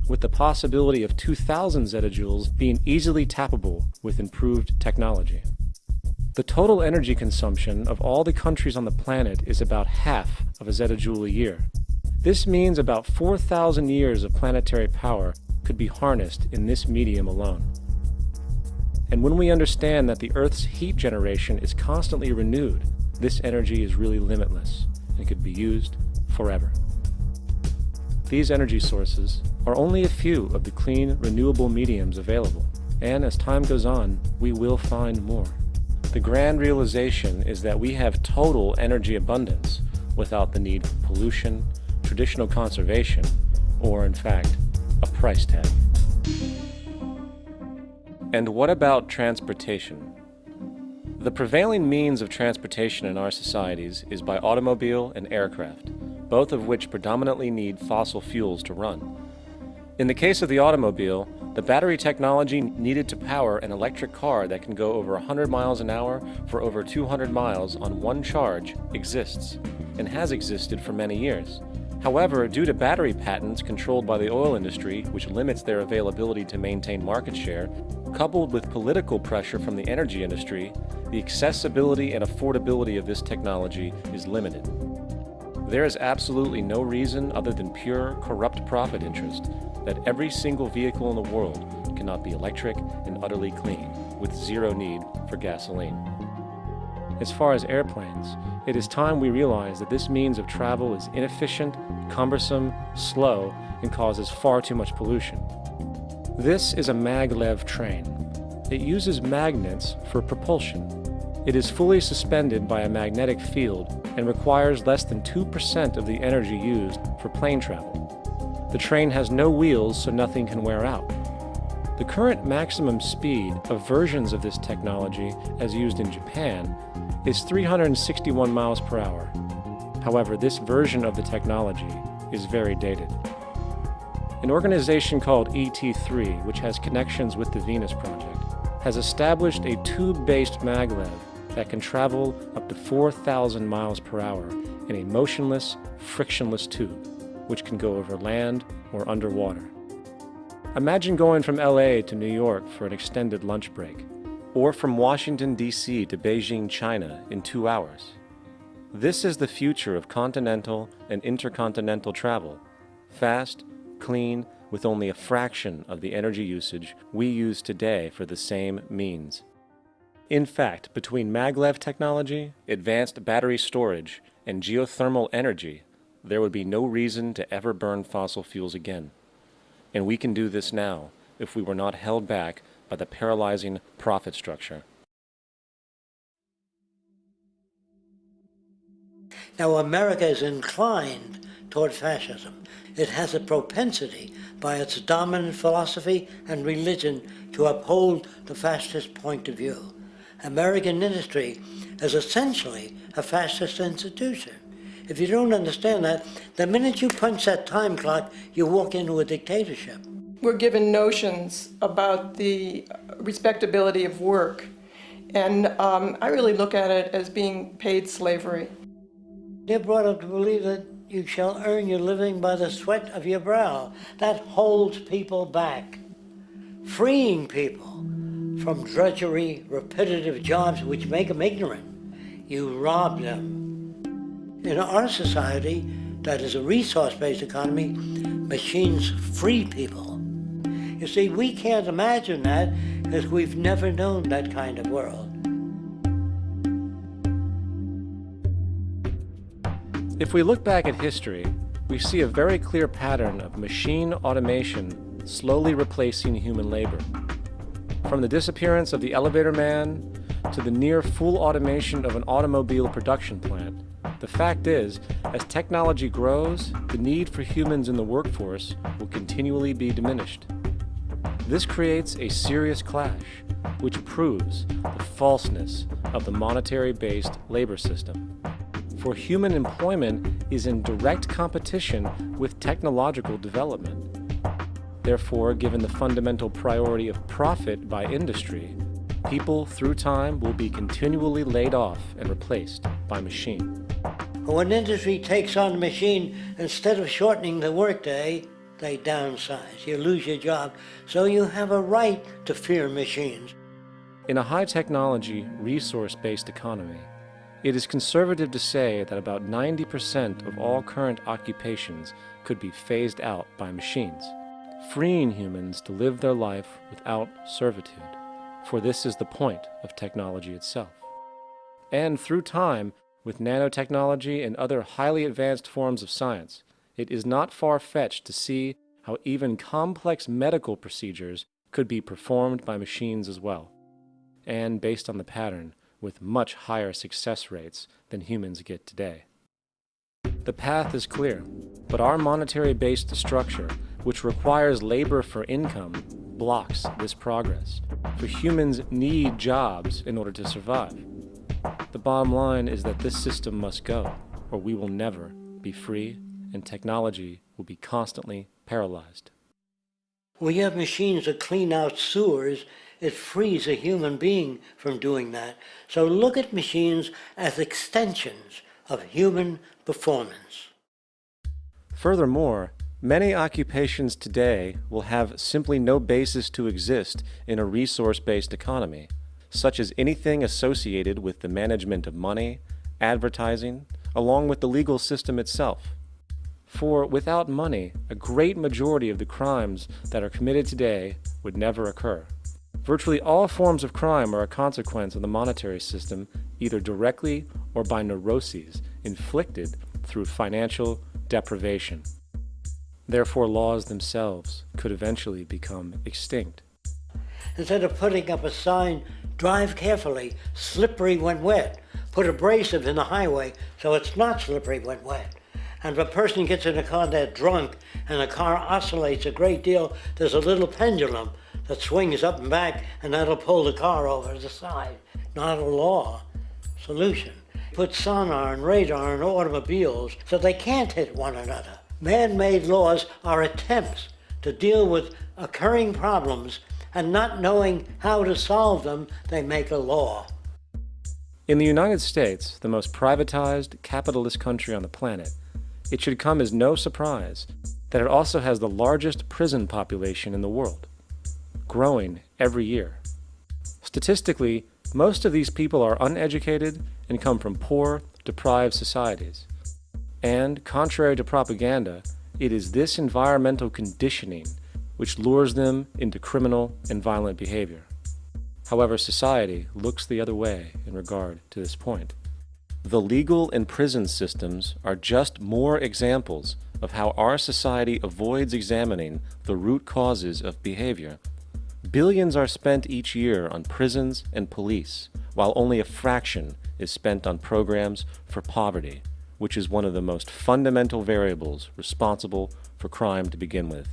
with the possibility of 2,000 zettajoules being easily tappable with improved technology. The total energy consumption of all the countries on the planet is about half of a zettajoule a year. This means about 4,000 years of planetary power could be harnessed in this medium alone. And when we understand that the Earth's heat generation is constantly renewed, this energy is really limitless and could be used forever. These energy sources are only a few of the clean, renewable mediums available, and as time goes on, we will find more. The grand realization is that we have total energy abundance without the need for pollution, traditional conservation, or in fact, a price tag. And what about transportation? The prevailing means of transportation in our societies is by automobile and aircraft, both of which predominantly need fossil fuels to run. In the case of the automobile, the battery technology needed to power an electric car that can go over 100 miles an hour for over 200 miles on one charge exists, and has existed for many years. However, due to battery patents controlled by the oil industry, which limits their availability to maintain market share, coupled with political pressure from the energy industry, the accessibility and affordability of this technology is limited. There is absolutely no reason other than pure, corrupt profit interest that every single vehicle in the world cannot be electric and utterly clean, with zero need for gasoline. As far as airplanes, it is time we realize that this means of travel is inefficient, cumbersome, slow, and causes far too much pollution. This is a maglev train. It uses magnets for propulsion. It is fully suspended by a magnetic field and requires less than 2% of the energy used for plane travel. The train has no wheels, so nothing can wear out. The current maximum speed of versions of this technology, as used in Japan, is 361 miles per hour. However, this version of the technology is very dated. An organization called ET3, which has connections with the Venus Project, has established a tube-based maglev that can travel up to 4,000 miles per hour in a motionless, frictionless tube, which can go over land or underwater. Imagine going from LA to New York for an extended lunch break, or from Washington, D.C. to Beijing, China in 2 hours. This is the future of continental and intercontinental travel, fast, clean, with only a fraction of the energy usage we use today for the same means. In fact, between maglev technology, advanced battery storage, and geothermal energy, there would be no reason to ever burn fossil fuels again. And we can do this now if we were not held back by the paralyzing profit structure. Now, America is inclined toward fascism. It has a propensity by its dominant philosophy and religion to uphold the fascist point of view. American industry is essentially a fascist institution. If you don't understand that, the minute you punch that time clock, you walk into a dictatorship. We're given notions about the respectability of work, and I really look at it as being paid slavery. They're brought up to believe that you shall earn your living by the sweat of your brow. That holds people back, freeing people from drudgery, repetitive jobs which make them ignorant. You rob them. In our society, that is a resource-based economy, machines free people. You see, we can't imagine that because we've never known that kind of world. If we look back at history, we see a very clear pattern of machine automation slowly replacing human labor. From the disappearance of the elevator man to the near full automation of an automobile production plant, the fact is, as technology grows, the need for humans in the workforce will continually be diminished. This creates a serious clash, which proves the falseness of the monetary-based labor system. for human employment is in direct competition with technological development. Therefore, given the fundamental priority of profit by industry, people through time will be continually laid off and replaced by machine. When industry takes on a machine, instead of shortening the workday, they downsize. You lose your job, so you have a right to fear machines. In a high-technology, resource-based economy, it is conservative to say that about 90% of all current occupations could be phased out by machines, freeing humans to live their life without servitude, for this is the point of technology itself. And through time, with nanotechnology and other highly advanced forms of science, it is not far-fetched to see how even complex medical procedures could be performed by machines as well, and based on the pattern, with much higher success rates than humans get today. The path is clear, but our monetary-based structure, which requires labor for income, blocks this progress, for humans need jobs in order to survive. The bottom line is that this system must go, or we will never be free, and technology will be constantly paralyzed. When you have machines that clean out sewers, it frees a human being from doing that. So look at machines as extensions of human performance. Furthermore, many occupations today will have simply no basis to exist in a resource-based economy, such as anything associated with the management of money, advertising, along with the legal system itself. For without money, a great majority of the crimes that are committed today would never occur. Virtually all forms of crime are a consequence of the monetary system, either directly or by neuroses inflicted through financial deprivation. Therefore, laws themselves could eventually become extinct. Instead of putting up a sign, drive carefully, slippery when wet, put abrasive in the highway so it's not slippery when wet. And if a person gets in a car that's drunk and the car oscillates a great deal, there's a little pendulum that swings up and back, and that'll pull the car over to the side. Not a law solution. Put sonar and radar in automobiles so they can't hit one another. Man-made laws are attempts to deal with occurring problems, and not knowing how to solve them, they make a law. In the United States, the most privatized, capitalist country on the planet, it should come as no surprise that it also has the largest prison population in the world, growing every year. Statistically, most of these people are uneducated and come from poor, deprived societies. And, contrary to propaganda, it is this environmental conditioning which lures them into criminal and violent behavior. However, society looks the other way in regard to this point. The legal and prison systems are just more examples of how our society avoids examining the root causes of behavior. Billions are spent each year on prisons and police, while only a fraction is spent on programs for poverty, which is one of the most fundamental variables responsible for crime to begin with.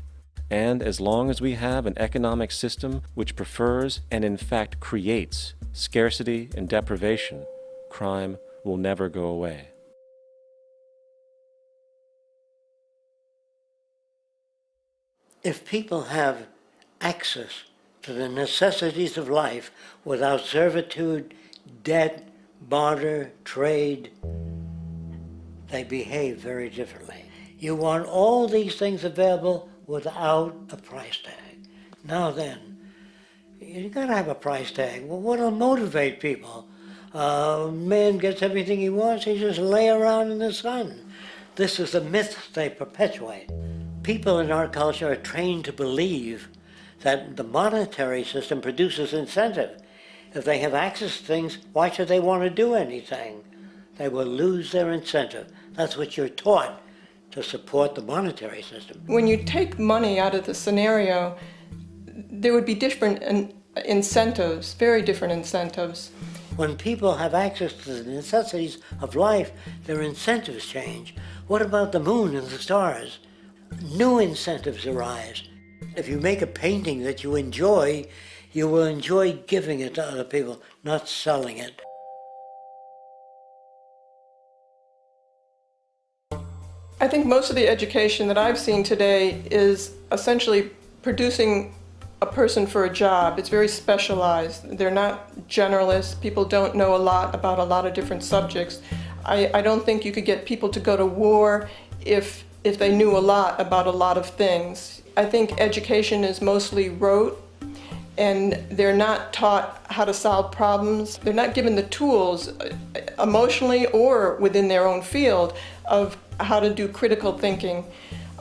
And as long as we have an economic system which prefers and in fact creates scarcity and deprivation, crime will never go away. If people have access to the necessities of life without servitude, debt, barter, trade, they behave very differently. You want all these things available without a price tag. Now then, you gotta have a price tag. Well, what'll motivate people? Man gets everything he wants, he just lay around in the sun. This is the myth they perpetuate. People in our culture are trained to believe that the monetary system produces incentive. If they have access to things, why should they want to do anything? They will lose their incentive. That's what you're taught to support the monetary system. When you take money out of the scenario, there would be different incentives, very different incentives. When people have access to the necessities of life, their incentives change. What about the moon and the stars? New incentives arise. If you make a painting that you will enjoy giving it to other people, not selling it. I think most of the education that I've seen today is essentially producing a person for a job. It's very specialized. They're not generalists. People don't know a lot about a lot of different subjects. I don't think you could get people to go to war if they knew a lot about a lot of things. I think education is mostly rote, and they're not taught how to solve problems. They're not given the tools emotionally or within their own field of how to do critical thinking.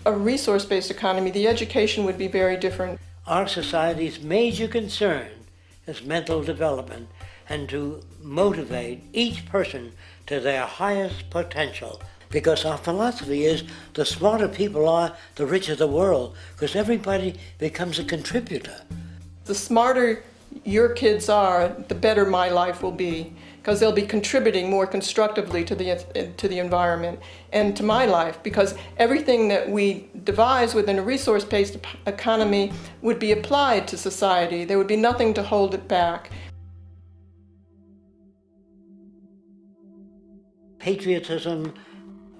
A resource-based economy, the education would be very different. Our society's major concern is mental development and to motivate each person to their highest potential. Because our philosophy is the smarter people are, the richer the world, because everybody becomes a contributor. The smarter your kids are, the better my life will be, because they'll be contributing more constructively to the environment and to my life, because everything that we devise within a resource-based economy would be applied to society. There would be nothing to hold it back. Patriotism,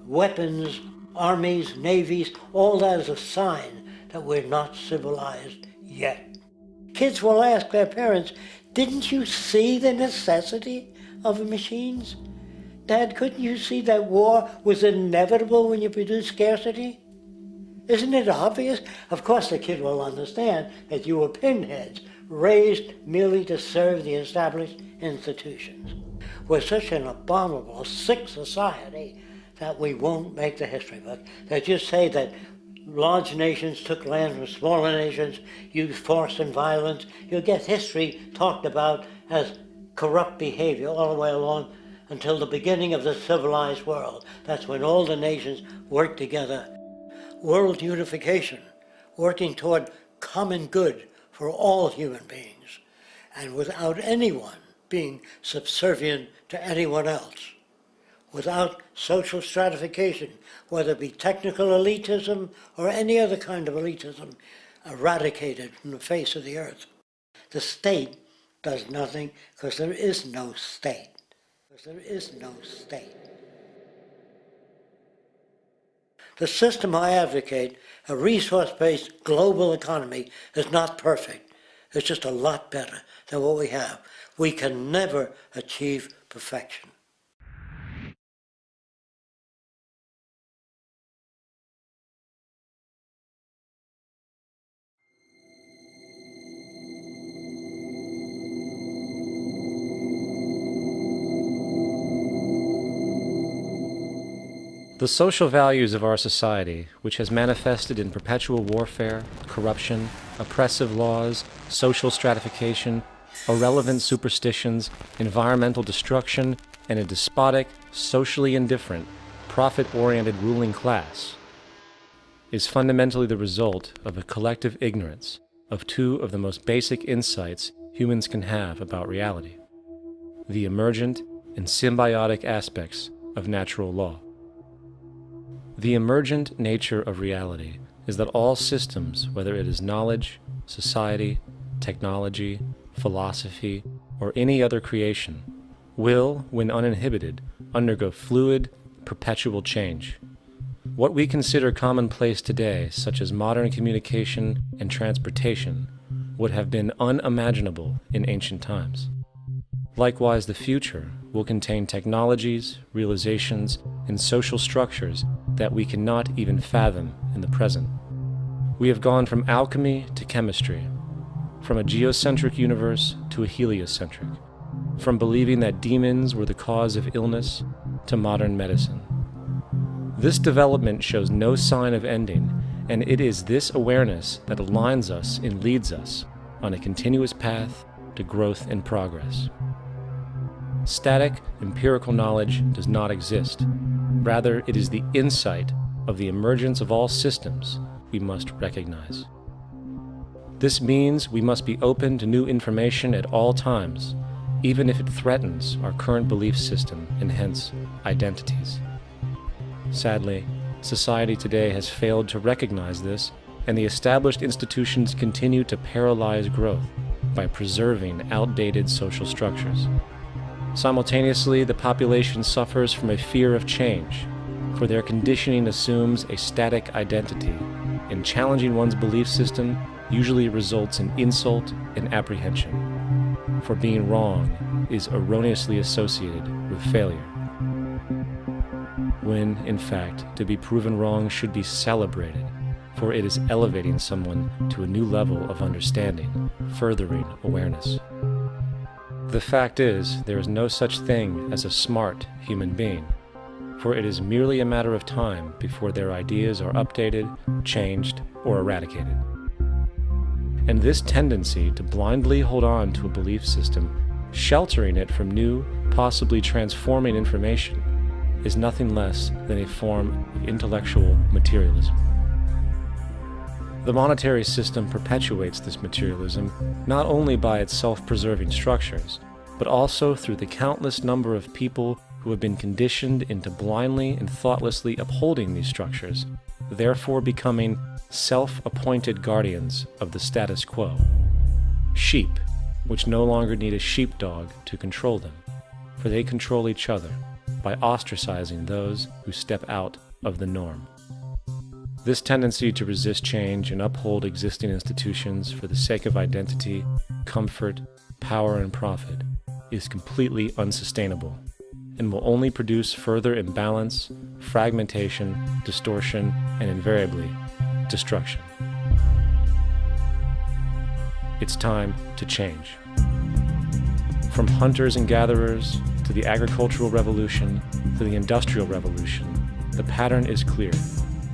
weapons, armies, navies, all that is a sign that we're not civilized yet. Kids will ask their parents, didn't you see the necessity of the machines? Dad, couldn't you see that war was inevitable when you produce scarcity? Isn't it obvious? Of course the kid will understand that you were pinheads, raised merely to serve the established institutions. We're such an abominable, sick society that we won't make the history book. They just say that large nations took land from smaller nations, used force and violence. You'll get history talked about as corrupt behavior all the way along until the beginning of the civilized world. That's when all the nations work together. World unification, working toward common good for all human beings, and without anyone being subservient to anyone else, without social stratification, whether it be technical elitism or any other kind of elitism, eradicated from the face of the earth. The state does nothing because there is no state. There is no state. The system I advocate, a resource-based global economy, is not perfect. It's just a lot better than what we have. We can never achieve perfection. The social values of our society, which has manifested in perpetual warfare, corruption, oppressive laws, social stratification, irrelevant superstitions, environmental destruction, and a despotic, socially indifferent, profit-oriented ruling class, is fundamentally the result of a collective ignorance of two of the most basic insights humans can have about reality: the emergent and symbiotic aspects of natural law. The emergent nature of reality is that all systems, whether it is knowledge, society, technology, philosophy, or any other creation, will, when uninhibited, undergo fluid, perpetual change. What we consider commonplace today, such as modern communication and transportation, would have been unimaginable in ancient times. Likewise, the future will contain technologies, realizations, and social structures that we cannot even fathom in the present. We have gone from alchemy to chemistry, from a geocentric universe to a heliocentric, from believing that demons were the cause of illness to modern medicine. This development shows no sign of ending, and it is this awareness that aligns us and leads us on a continuous path to growth and progress. Static, empirical knowledge does not exist. Rather, it is the insight of the emergence of all systems we must recognize. This means we must be open to new information at all times, even if it threatens our current belief system and hence identities. Sadly, society today has failed to recognize this, and the established institutions continue to paralyze growth by preserving outdated social structures. Simultaneously, the population suffers from a fear of change, for their conditioning assumes a static identity, and challenging one's belief system usually results in insult and apprehension, for being wrong is erroneously associated with failure, when, in fact, to be proven wrong should be celebrated, for it is elevating someone to a new level of understanding, furthering awareness. The fact is, there is no such thing as a smart human being, for it is merely a matter of time before their ideas are updated, changed, or eradicated. And this tendency to blindly hold on to a belief system, sheltering it from new, possibly transforming information, is nothing less than a form of intellectual materialism. The monetary system perpetuates this materialism not only by its self-preserving structures, but also through the countless number of people who have been conditioned into blindly and thoughtlessly upholding these structures, therefore becoming self-appointed guardians of the status quo. Sheep, which no longer need a sheepdog to control them, for they control each other by ostracizing those who step out of the norm. This tendency to resist change and uphold existing institutions for the sake of identity, comfort, power, and profit is completely unsustainable and will only produce further imbalance, fragmentation, distortion, and invariably, destruction. It's time to change. From hunters and gatherers to the agricultural revolution to the industrial revolution, the pattern is clear.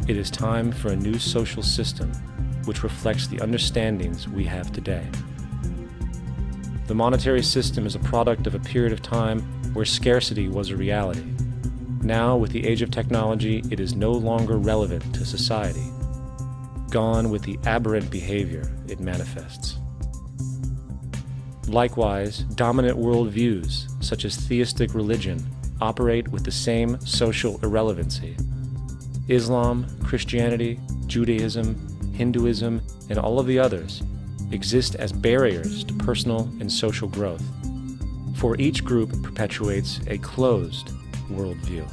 It is time for a new social system which reflects the understandings we have today. The monetary system is a product of a period of time where scarcity was a reality. Now, with the age of technology, it is no longer relevant to society. Gone with the aberrant behavior it manifests. Likewise, dominant worldviews, such as theistic religion, operate with the same social irrelevancy. Islam, Christianity, Judaism, Hinduism, and all of the others exist as barriers to personal and social growth, for each group perpetuates a closed worldview,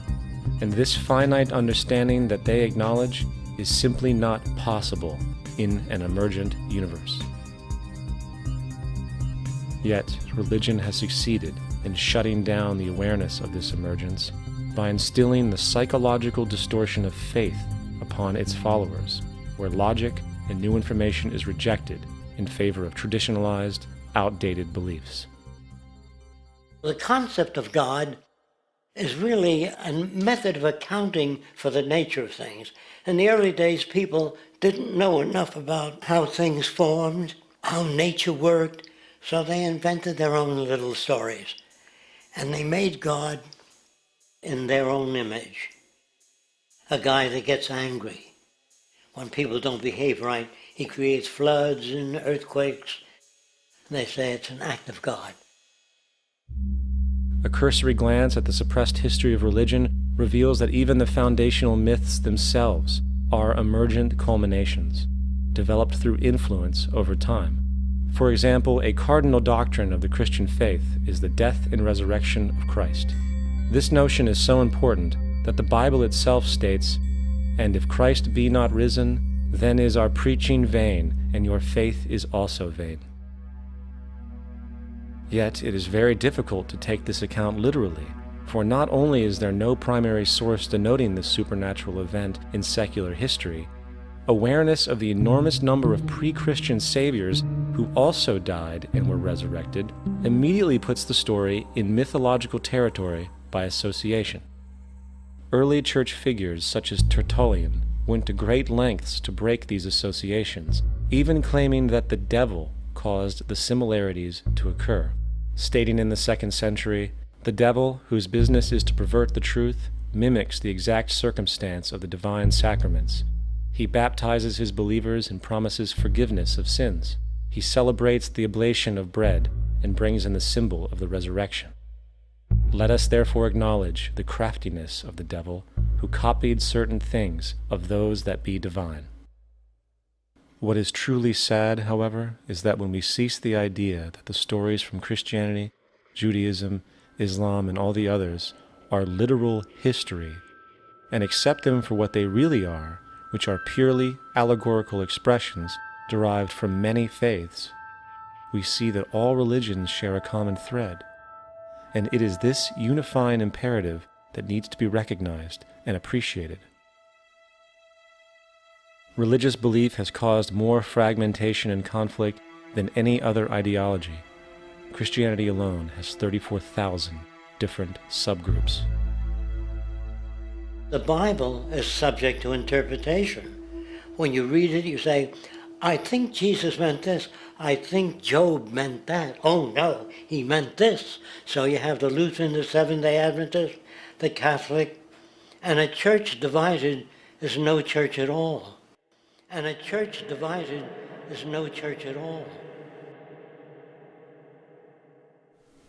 and this finite understanding that they acknowledge is simply not possible in an emergent universe. Yet, religion has succeeded in shutting down the awareness of this emergence by instilling the psychological distortion of faith upon its followers, where logic and new information is rejected in favor of traditionalized, outdated beliefs. The concept of God is really a method of accounting for the nature of things. In the early days, people didn't know enough about how things formed, how nature worked, so they invented their own little stories. And they made God in their own image. A guy that gets angry. When people don't behave right, he creates floods and earthquakes. They say it's an act of God. A cursory glance at the suppressed history of religion reveals that even the foundational myths themselves are emergent culminations, developed through influence over time. For example, a cardinal doctrine of the Christian faith is the death and resurrection of Christ. This notion is so important that the Bible itself states, "And if Christ be not risen, then is our preaching vain, and your faith is also vain." Yet it is very difficult to take this account literally, for not only is there no primary source denoting this supernatural event in secular history, awareness of the enormous number of pre-Christian saviors who also died and were resurrected immediately puts the story in mythological territory by association. Early church figures such as Tertullian went to great lengths to break these associations, even claiming that the devil caused the similarities to occur, stating in the 2nd century, "The devil, whose business is to pervert the truth, mimics the exact circumstance of the divine sacraments. He baptizes his believers and promises forgiveness of sins. He celebrates the oblation of bread and brings in the symbol of the resurrection. Let us therefore acknowledge the craftiness of the devil, who copied certain things of those that be divine." What is truly sad, however, is that when we cease the idea that the stories from and accept them for what they really are, which are purely allegorical expressions derived from many faiths, we see that all religions share a common thread, and it is this unifying imperative that needs to be recognized and appreciated. Religious belief has caused more fragmentation and conflict than any other ideology. Christianity alone has 34,000 different subgroups. The Bible is subject to interpretation. When you read it, you say, I think Jesus meant this. I think Job meant that. Oh no, he meant this. So you have the Lutheran, the Seventh-day Adventist, the Catholic, and a church divided is no church at all. And a church divided is no church at all.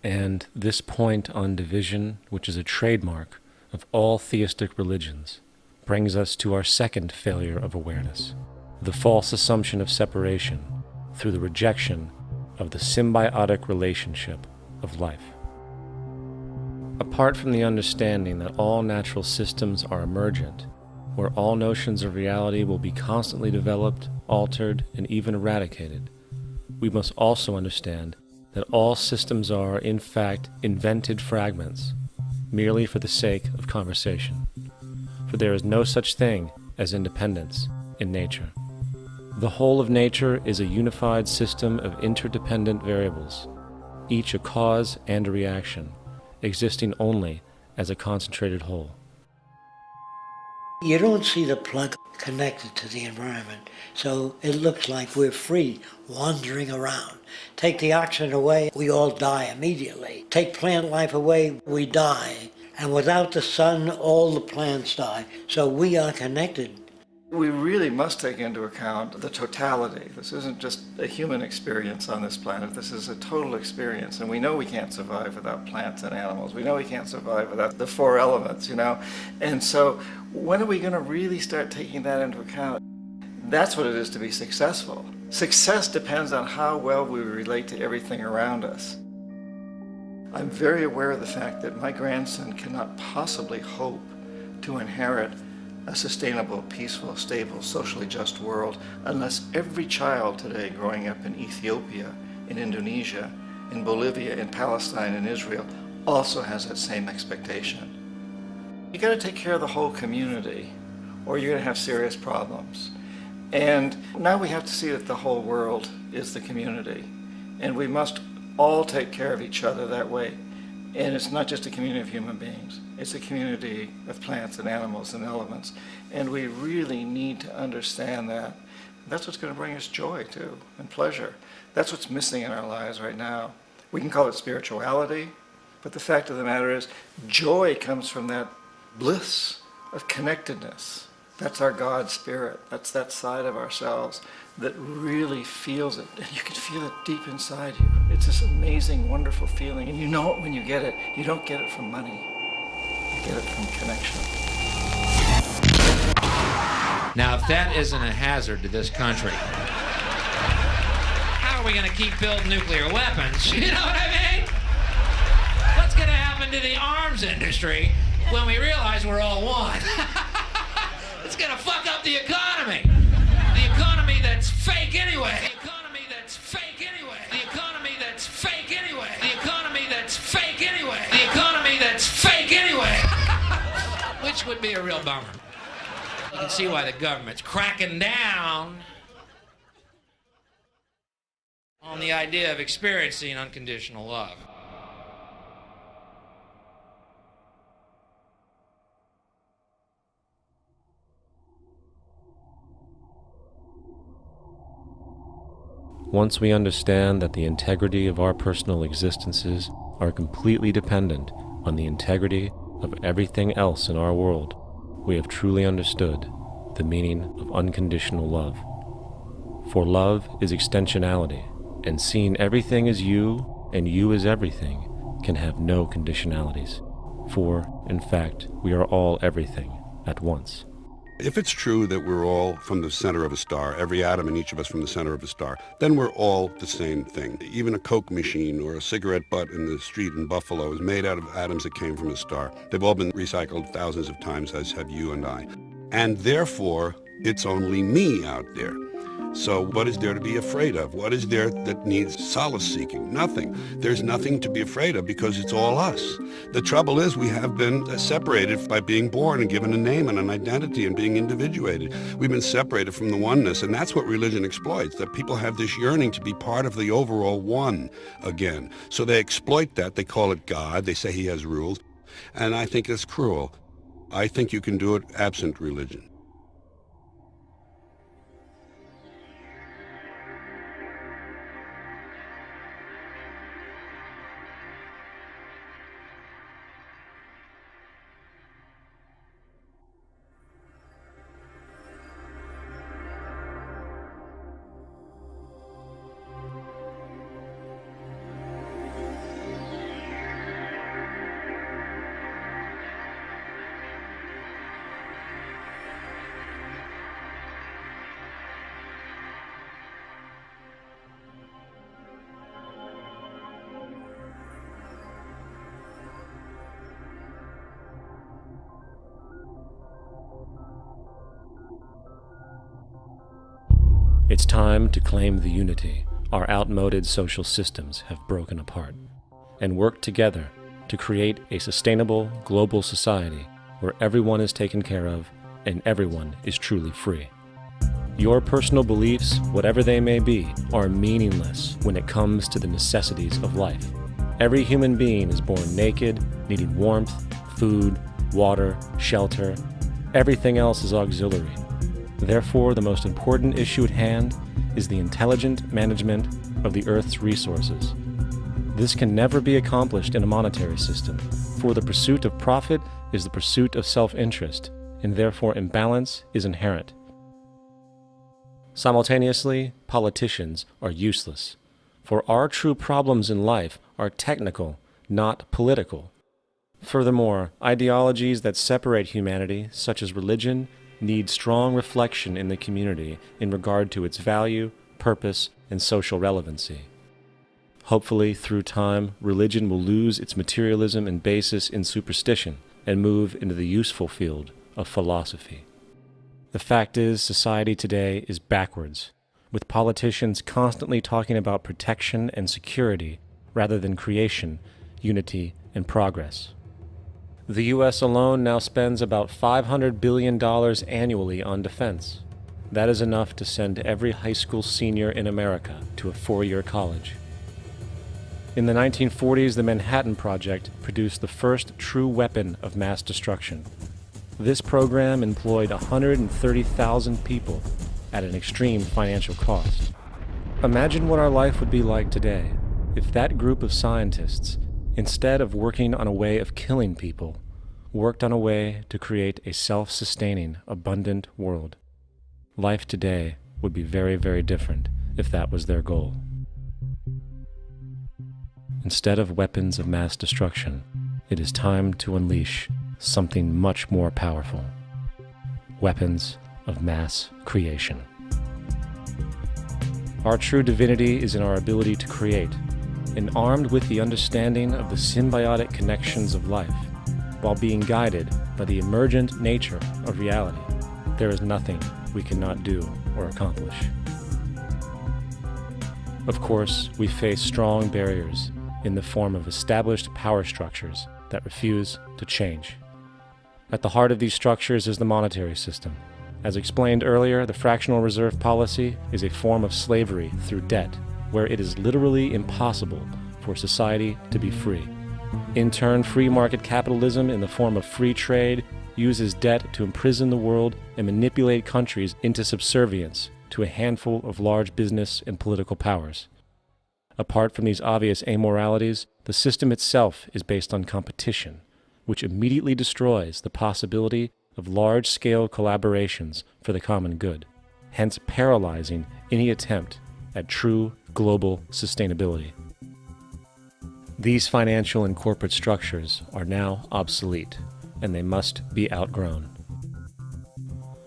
And this point on division, which is a trademark of all theistic religions, brings us to our second failure of awareness, the false assumption of separation through the rejection of the symbiotic relationship of life. Apart from the understanding that all natural systems are emergent, where all notions of reality will be constantly developed, altered, and even eradicated, we must also understand that all systems are, in fact, invented fragments, merely for the sake of conversation. For there is no such thing as independence in nature. The whole of nature is a unified system of interdependent variables, each a cause and a reaction, existing only as a concentrated whole. You don't see the plug connected to the environment, so it looks like we're free, wandering around. Take the oxygen away, we all die immediately. Take plant life away, we die. And without the sun, all the plants die. So we are connected. We really must take into account the totality. This isn't just a human experience on this planet. This is a total experience. And we know we can't survive without plants and animals. We know we can't survive without the four elements, you know. And so when are we going to really start taking that into account? That's what it is to be successful. Success depends on how well we relate to everything around us. I'm very aware of the fact that my grandson cannot possibly hope to inherit a sustainable, peaceful, stable, socially just world unless every child today growing up in Ethiopia, in Indonesia, in Bolivia, in Palestine, in Israel also has that same expectation. You got to take care of the whole community or you're going to have serious problems. And now we have to see that the whole world is the community and we must all take care of each other that way. And it's not just a community of human beings. It's a community of plants and animals and elements. And we really need to understand that. That's what's going to bring us joy, too, and pleasure. That's what's missing in our lives right now. We can call it spirituality, but the fact of the matter is, joy comes from that bliss of connectedness. That's our God spirit. That's that side of ourselves that really feels it. And you can feel it deep inside you. It's this amazing, wonderful feeling. And you know it when you get it. You don't get it from money. You get it from connection. Now, if that isn't a hazard to this country, how are we going to keep building nuclear weapons? You know what I mean? What's going to happen to the arms industry when we realize we're all one? It's going to fuck up the economy. The economy that's fake anyway. The economy that's fake anyway. The economy that's fake anyway. The economy that's fake anyway. The economy that's fake anyway. Which would be a real bummer. You can see why the government's cracking down on the idea of experiencing unconditional love. Once we understand that the integrity of our personal existences are completely dependent on the integrity of everything else in our world, we have truly understood the meaning of unconditional love. For love is extensionality, and seeing everything as you and you as everything can have no conditionalities. For, in fact, we are all everything at once. If it's true that we're all from the center of a star, every atom in each of us from the center of a star, then we're all the same thing. Even a Coke machine or a cigarette butt in the street in Buffalo is made out of atoms that came from a star. They've all been recycled thousands of times, as have you and I. And therefore, it's only me out there. So what is there to be afraid of? What is there that needs solace seeking? Nothing. There's nothing to be afraid of because it's all us. The trouble is we have been separated by being born and given a name and an identity and being individuated. We've been separated from the oneness, and that's what religion exploits, that people have this yearning to be part of the overall one again. So they exploit that. They call it God. They say he has rules. And I think it's cruel. I think you can do it absent religion. It's time to claim the unity our outmoded social systems have broken apart, and work together to create a sustainable global society where everyone is taken care of and everyone is truly free. Your personal beliefs, whatever they may be, are meaningless when it comes to the necessities of life. Every human being is born naked, needing warmth, food, water, shelter. Everything else is auxiliary. Therefore, the most important issue at hand is the intelligent management of the Earth's resources. This can never be accomplished in a monetary system, for the pursuit of profit is the pursuit of self-interest, and therefore imbalance is inherent. Simultaneously, politicians are useless, for our true problems in life are technical, not political. Furthermore, ideologies that separate humanity, such as religion, need strong reflection in the community in regard to its value, purpose, and social relevancy. Hopefully, through time, religion will lose its materialism and basis in superstition and move into the useful field of philosophy. The fact is, society today is backwards, with politicians constantly talking about protection and security rather than creation, unity, and progress. The U.S. alone now spends about $500 billion annually on defense. That is enough to send every high school senior in America to a 4-year college. In the 1940s, the Manhattan Project produced the first true weapon of mass destruction. This program employed 130,000 people at an extreme financial cost. Imagine what our life would be like today if that group of scientists, instead of working on a way of killing people, worked on a way to create a self-sustaining, abundant world. Life today would be very, very different if that was their goal. Instead of weapons of mass destruction, it is time to unleash something much more powerful. Weapons of mass creation. Our true divinity is in our ability to create, and armed with the understanding of the symbiotic connections of life, while being guided by the emergent nature of reality, there is nothing we cannot do or accomplish. Of course, we face strong barriers in the form of established power structures that refuse to change. At the heart of these structures is the monetary system. As explained earlier, the fractional reserve policy is a form of slavery through debt, where it is literally impossible for society to be free. In turn, free market capitalism in the form of free trade uses debt to imprison the world and manipulate countries into subservience to a handful of large business and political powers. Apart from these obvious amoralities, the system itself is based on competition, which immediately destroys the possibility of large-scale collaborations for the common good, hence paralyzing any attempt at true global sustainability. These financial and corporate structures are now obsolete, and they must be outgrown.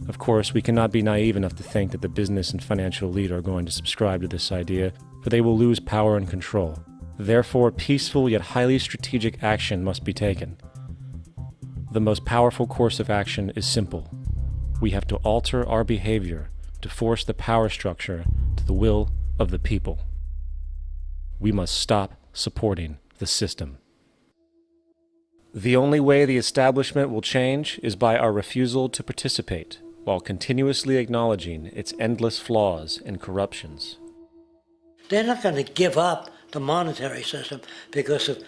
Of course, we cannot be naive enough to think that the business and financial elite are going to subscribe to this idea, for they will lose power and control. Therefore, peaceful yet highly strategic action must be taken. The most powerful course of action is simple. We have to alter our behavior to force the power structure to the will of the people. We must stop supporting the system. The only way the establishment will change is by our refusal to participate, while continuously acknowledging its endless flaws and corruptions. They're not going to give up the monetary system because of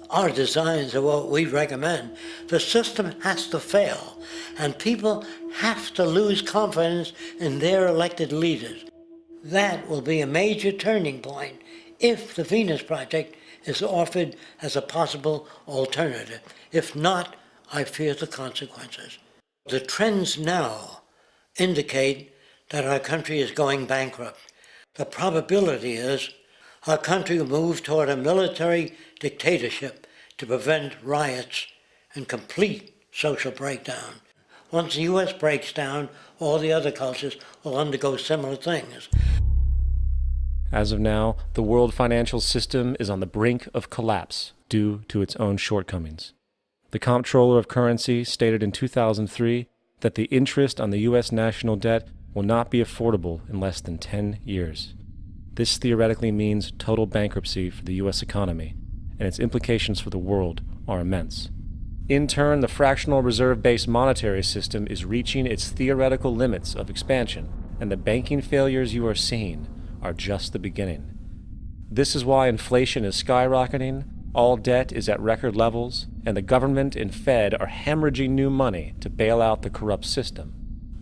our designs of what we recommend. The system has to fail, and people have to lose confidence in their elected leaders. That will be a major turning point if the Venus Project is offered as a possible alternative. If not, I fear the consequences. The trends now indicate that our country is going bankrupt. The probability is our country will move toward a military dictatorship to prevent riots and complete social breakdown. Once the U.S. breaks down, all the other cultures will undergo similar things. As of now, the world financial system is on the brink of collapse due to its own shortcomings. The Comptroller of Currency stated in 2003 that the interest on the U.S. national debt will not be affordable in less than 10 years. This theoretically means total bankruptcy for the U.S. economy, and its implications for the world are immense. In turn, the fractional reserve-based monetary system is reaching its theoretical limits of expansion, and the banking failures you are seeing are just the beginning. This is why inflation is skyrocketing, all debt is at record levels, and the government and Fed are hemorrhaging new money to bail out the corrupt system.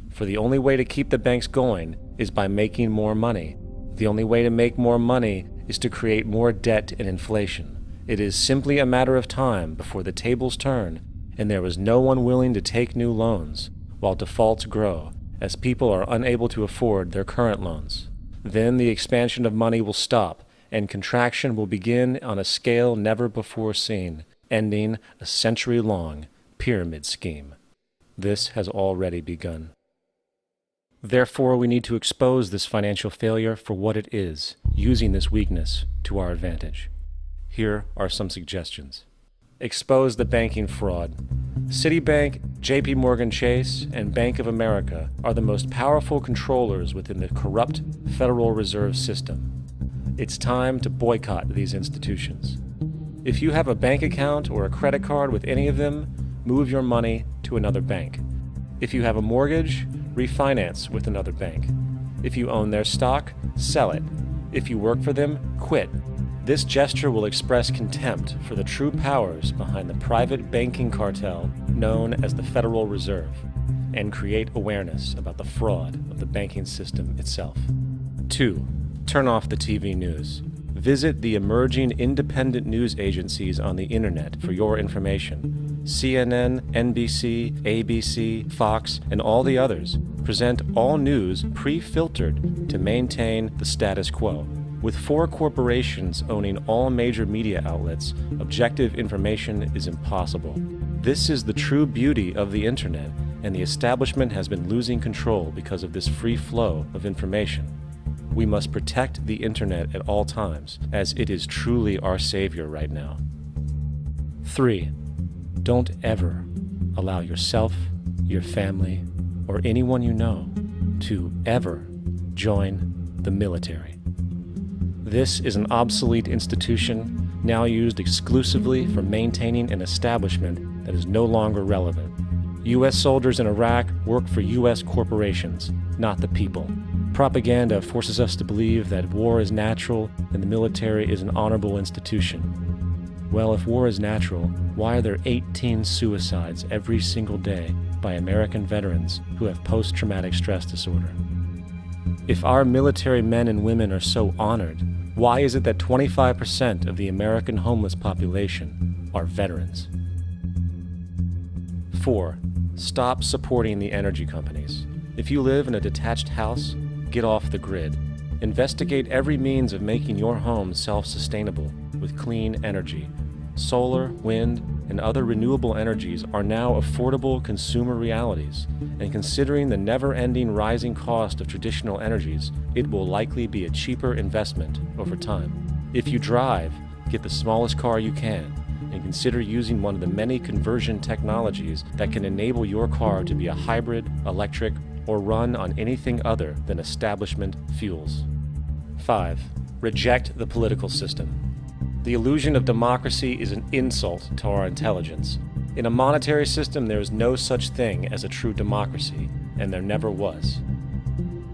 For the only way to keep the banks going is by making more money. The only way to make more money is to create more debt and inflation. It is simply a matter of time before the tables turn, and there is no one willing to take new loans, while defaults grow, as people are unable to afford their current loans. Then the expansion of money will stop, and contraction will begin on a scale never before seen, ending a century-long pyramid scheme. This has already begun. Therefore, we need to expose this financial failure for what it is, using this weakness to our advantage. Here are some suggestions. Expose the banking fraud. Citibank, JP Morgan Chase, and Bank of America are the most powerful controllers within the corrupt Federal Reserve System. It's time to boycott these institutions. If you have a bank account or a credit card with any of them, move your money to another bank. If you have a mortgage, refinance with another bank. If you own their stock, sell it. If you work for them, quit. This gesture will express contempt for the true powers behind the private banking cartel known as the Federal Reserve, and create awareness about the fraud of the banking system itself. 2. Turn off the TV news. Visit the emerging independent news agencies on the internet for your information. CNN, NBC, ABC, Fox, and all the others present all news pre-filtered to maintain the status quo. With 4 corporations owning all major media outlets, objective information is impossible. This is the true beauty of the internet, and the establishment has been losing control because of this free flow of information. We must protect the internet at all times, as it is truly our savior right now. 3. Don't ever allow yourself, your family, or anyone you know to ever join the military. This is an obsolete institution now used exclusively for maintaining an establishment that is no longer relevant. U.S. soldiers in Iraq work for U.S. corporations, not the people. Propaganda forces us to believe that war is natural and the military is an honorable institution. Well, if war is natural, why are there 18 suicides every single day by American veterans who have post-traumatic stress disorder? If our military men and women are so honored, why is it that 25% of the American homeless population are veterans? 4. Stop supporting the energy companies. If you live in a detached house, get off the grid. Investigate every means of making your home self-sustainable with clean energy. solar, wind, and other renewable energies are now affordable consumer realities, and considering the never-ending rising cost of traditional energies, it will likely be a cheaper investment over time. If you drive, get the smallest car you can, and consider using one of the many conversion technologies that can enable your car to be a hybrid, electric, or run on anything other than establishment fuels. 5. Reject the political system. The illusion of democracy is an insult to our intelligence. In a monetary system, there is no such thing as a true democracy, and there never was.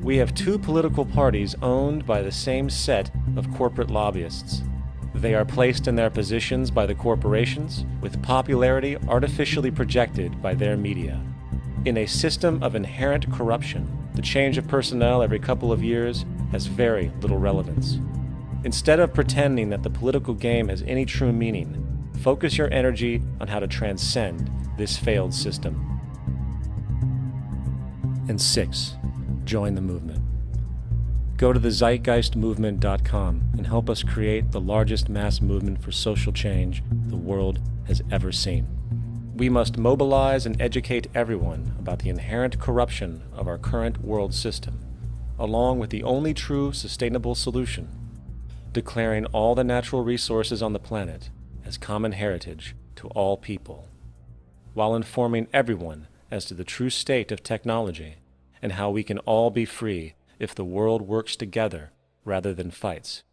We have two political parties owned by the same set of corporate lobbyists. They are placed in their positions by the corporations, with popularity artificially projected by their media. In a system of inherent corruption, the change of personnel every couple of years has very little relevance. Instead of pretending that the political game has any true meaning, focus your energy on how to transcend this failed system. And 6. Join the movement. Go to the zeitgeistmovement.com and help us create the largest mass movement for social change the world has ever seen. We must mobilize and educate everyone about the inherent corruption of our current world system, along with the only true sustainable solution: declaring all the natural resources on the planet as common heritage to all people, while informing everyone as to the true state of technology and how we can all be free if the world works together rather than fights.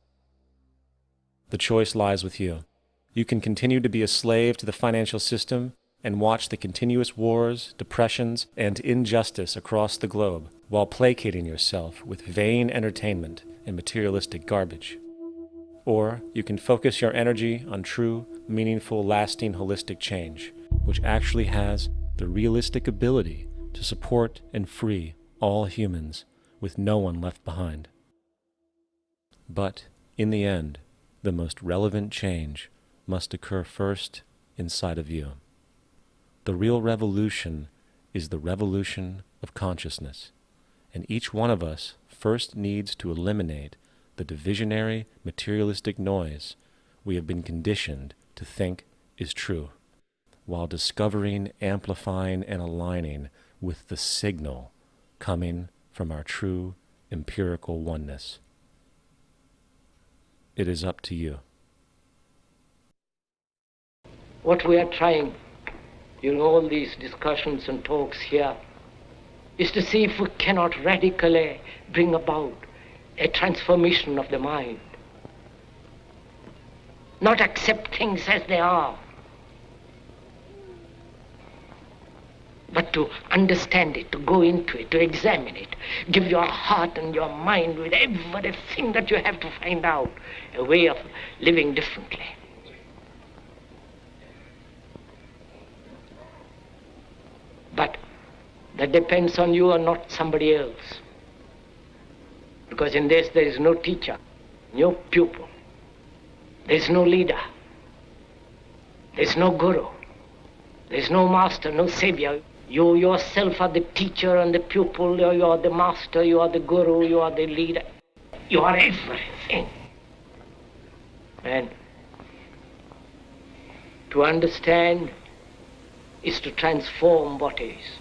The choice lies with you. You can continue to be a slave to the financial system and watch the continuous wars, depressions, and injustice across the globe while placating yourself with vain entertainment and materialistic garbage. Or you can focus your energy on true, meaningful, lasting, holistic change, which actually has the realistic ability to support and free all humans with no one left behind. But in the end, the most relevant change must occur first inside of you. The real revolution is the revolution of consciousness, and each one of us first needs to eliminate the divisionary, materialistic noise we have been conditioned to think is true, while discovering, amplifying, and aligning with the signal coming from our true empirical oneness. It is up to you. What we are trying during all these discussions and talks here is to see if we cannot radically bring about a transformation of the mind. Not accept things as they are, but to understand it, to go into it, to examine it. Give your heart and your mind with everything that you have to find out a way of living differently. But that depends on you and not somebody else. Because in this there is no teacher, no pupil, there is no leader, there is no guru, there is no master, no savior. You yourself are the teacher and the pupil, you are the master, you are the guru, you are the leader. You are everything. And to understand is to transform what is.